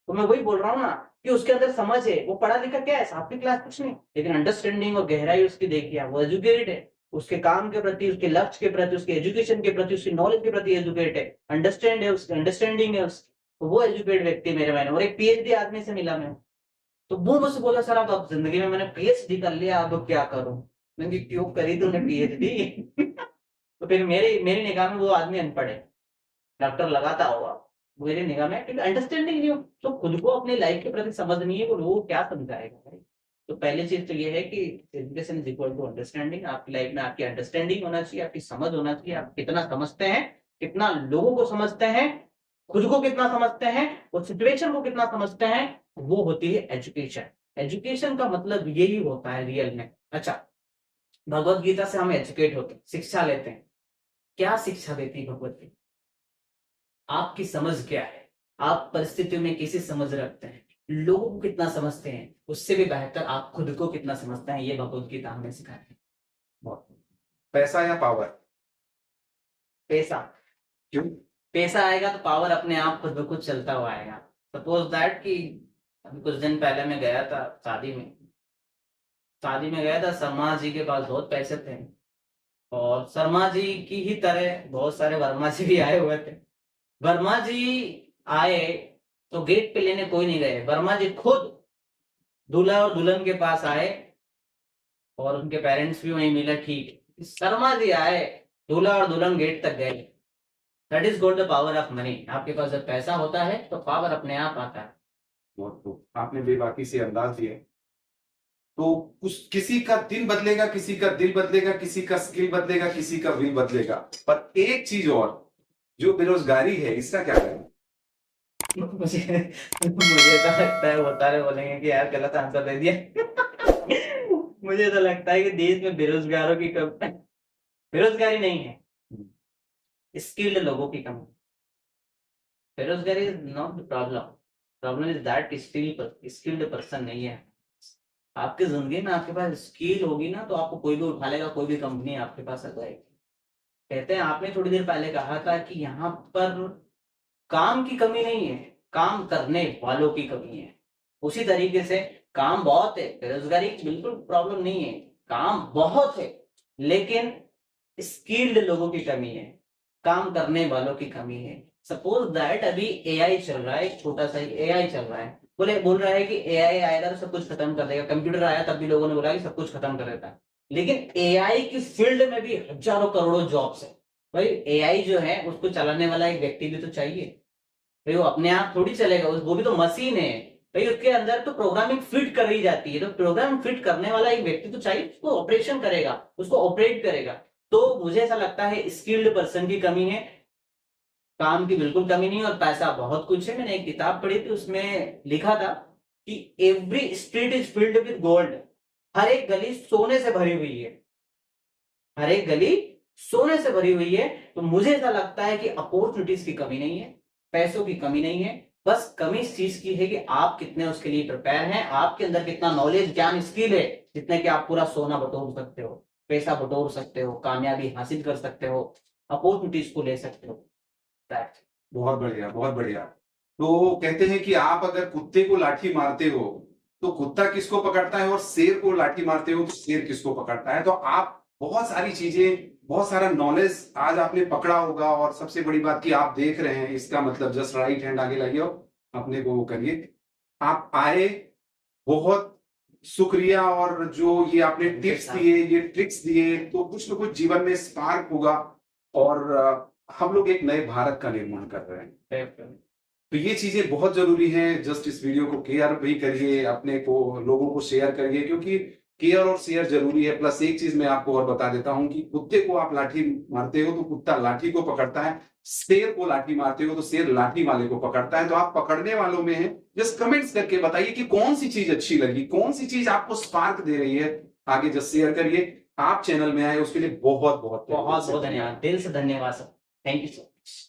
तो मैं वही बोल रहा हूँ ना कि उसके अंदर समझ है, वो पढ़ा लिखा क्या है, आपकी क्लास कुछ नहीं, लेकिन अंडरस्टैंडिंग और गहराई उसकी देखिए, वो एजुकेटेड है, उसके काम के प्रति, उसके लक्ष्य के प्रति, उसके एजुकेशन के प्रति, उसकी नॉलेज के प्रति एजुकेट है, अंडरस्टैंड है, उसकी अंडरस्टैंडिंग है उसकी। तो वो एजुकेटेड व्यक्ति मेरे मैंने, और एक पीएचडी आदमी से मिला मैं, तो वो मुझसे बोला सर अब जिंदगी में मैंने पीएचडी कर लिया, अब क्या करूं? मैंने क्यों करी तूने पीएचडी? तो फिर मेरी मेरी निगाह में वो आदमी अनपढ़ है, डॉक्टर लगाता होगा, मेरी निगाह में, क्योंकि अंडरस्टैंडिंग नहीं हो, तो खुद को अपनी लाइफ के प्रति समझ नहीं है, वो लोगों को क्या समझाएगा भाई। तो पहली चीज तो ये है कि education is equal to understanding. आपकी लाइफ में आपकी अंडरस्टैंडिंग होना चाहिए, आपकी समझ होना चाहिए, आप कितना समझते हैं, कितना लोगों को समझते हैं, खुद को कितना समझते हैं, और सिचुएशन को कितना समझते हैं, वो होती है एजुकेशन। एजुकेशन का मतलब यही होता है रियल में। अच्छा, भगवत गीता से हम एजुकेट होते हैं, शिक्षा लेते हैं। क्या शिक्षा देती है भगवत गीता? आपकी समझ क्या है, आप परिस्थितियों में कैसे समझ रखते हैं, लोगों को कितना समझते हैं, उससे भी बेहतर आप खुद को कितना समझते हैं, ये भगवत गीता हमें सिखाती है। पैसा या पावर? पैसा। क्यों? पैसा आएगा तो पावर अपने आप खुद ब खुद चलता हुआ आएगा। सपोज दैट कि अभी कुछ दिन पहले मैं गया था शादी में गया था, शर्मा जी के पास बहुत पैसे थे, और शर्मा जी की ही तरह बहुत सारे वर्मा जी भी आए हुए थे। वर्मा जी आए तो गेट पे लेने कोई नहीं गए, वर्मा जी खुद दूल्हा और दुल्हन के पास आए, और उनके पेरेंट्स भी वहीं मिले। ठीक, शर्मा जी आए, दूल्हा और दुल्हन गेट तक गए। That is called the power of money. आपके पास जब पैसा होता है तो पावर अपने आप आता है। बहुत खूब, आपने बेबाकी से अंदाज दिया। तो कुछ किसी का दिन बदलेगा, किसी का दिल बदलेगा, किसी का स्किल बदलेगा, किसी का विल बदलेगा, पर एक चीज और, जो बेरोजगारी है इसका क्या करें? मुझे मुझे ऐसा लगता है वो सारे बोलेंगे कि यार गलत आंसर दे दिया। मुझे ऐसा लगता है कि देश में बेरोजगारों की कम बेरोजगारी नहीं है, स्किल्ड लोगों की कमी। बेरोजगारी is not the problem, problem is that skilled person नहीं है। आपकी जिंदगी में आपके पास स्किल होगी ना तो आपको कोई भी उठा लेगा, कोई भी कंपनी आपके पास आ जाएगी। कहते हैं, आपने थोड़ी देर पहले कहा था कि यहाँ पर काम की कमी नहीं है, काम करने वालों की कमी है। उसी तरीके से काम बहुत है, बेरोजगारी बिल्कुल प्रॉब्लम नहीं है, काम बहुत है, लेकिन स्किल्ड लोगों की कमी है, काम करने वालों की कमी है। सपोज दैट अभी एआई चल रहा है, एक छोटा सा एआई चल रहा है, बोल रहा है कि एआई आएगा तो सब कुछ खत्म कर देगा। कंप्यूटर आया तब भी लोगों ने बोला कि सब कुछ खत्म कर देता है, लेकिन एआई की फील्ड में भी हजारों करोड़ों जॉब्स है। भाई एआई जो है उसको चलाने वाला एक व्यक्ति भी तो चाहिए। भाई वो अपने आप थोड़ी चलेगा, वो भी तो मशीन है। भाई उसके अंदर तो प्रोग्रामिंग फिट कर ही जाती है, तो प्रोग्राम फिट करने वाला एक व्यक्ति तो चाहिए, उसको ऑपरेशन करेगा, उसको ऑपरेट करेगा। तो मुझे ऐसा लगता है स्किल्ड पर्सन की कमी है, काम की बिल्कुल कमी नहीं है, और पैसा बहुत कुछ है। मैंने एक किताब पढ़ी थी, उसमें लिखा था कि every street is filled with gold. हर एक गली सोने से भरी हुई है, हर एक गली सोने से भरी हुई है। तो मुझे ऐसा लगता है कि अपॉर्चुनिटीज की कमी नहीं है, पैसों की कमी नहीं है, बस कमी इस चीज की है कि आप कितने उसके लिए प्रिपेयर हैं, आपके अंदर कितना नॉलेज ज्ञान स्किल है, जितने कि आप पूरा सोना बटोर सकते हो, पैसा बटोर सकते हो, कामयाबी हासिल कर सकते हो, अपॉर्चुनिटीज को ले सकते हो। That's बहुत बढ़िया, बहुत बढ़िया। तो कहते हैं कि आप अगर कुत्ते को लाठी मारते हो तो कुत्ता किसको पकड़ता है, और शेर को लाठी मारते हो तो शेर किसको पकड़ता है। तो आप बहुत सारी चीजें, बहुत सारा नॉलेज आज आपने पकड़ा होगा, और सबसे बड़ी बात कि आप देख रहे हैं, इसका मतलब जस्ट राइट हैंड आगे लाइए और अपने को वो करिए। आप आए, बहुत शुक्रिया, और जो ये आपने टिप्स दिए, ये ट्रिक्स दिए, तो कुछ ना कुछ जीवन में स्पार्क होगा, और हम लोग एक नए भारत का निर्माण कर रहे हैं। तो ये चीजें बहुत जरूरी हैं। जस्ट इस वीडियो को केयर भी करिए, अपने को लोगों को शेयर करिए, क्योंकि केयर और शेयर जरूरी है। प्लस एक चीज मैं आपको और बता देता हूं कि कुत्ते को आप लाठी मारते हो तो कुत्ता लाठी को पकड़ता है, शेर को लाठी मारते हो तो शेर लाठी वाले को पकड़ता है। तो आप पकड़ने वालों में हैं। जस्ट कमेंट्स करके बताइए कि कौन सी चीज अच्छी लगी, कौन सी चीज आपको स्पार्क दे रही है, आगे जस्ट शेयर करिए। आप चैनल में आए उसके लिए बहुत बहुत बहुत बहुत धन्यवाद, दिल से धन्यवाद sir, thank you so much.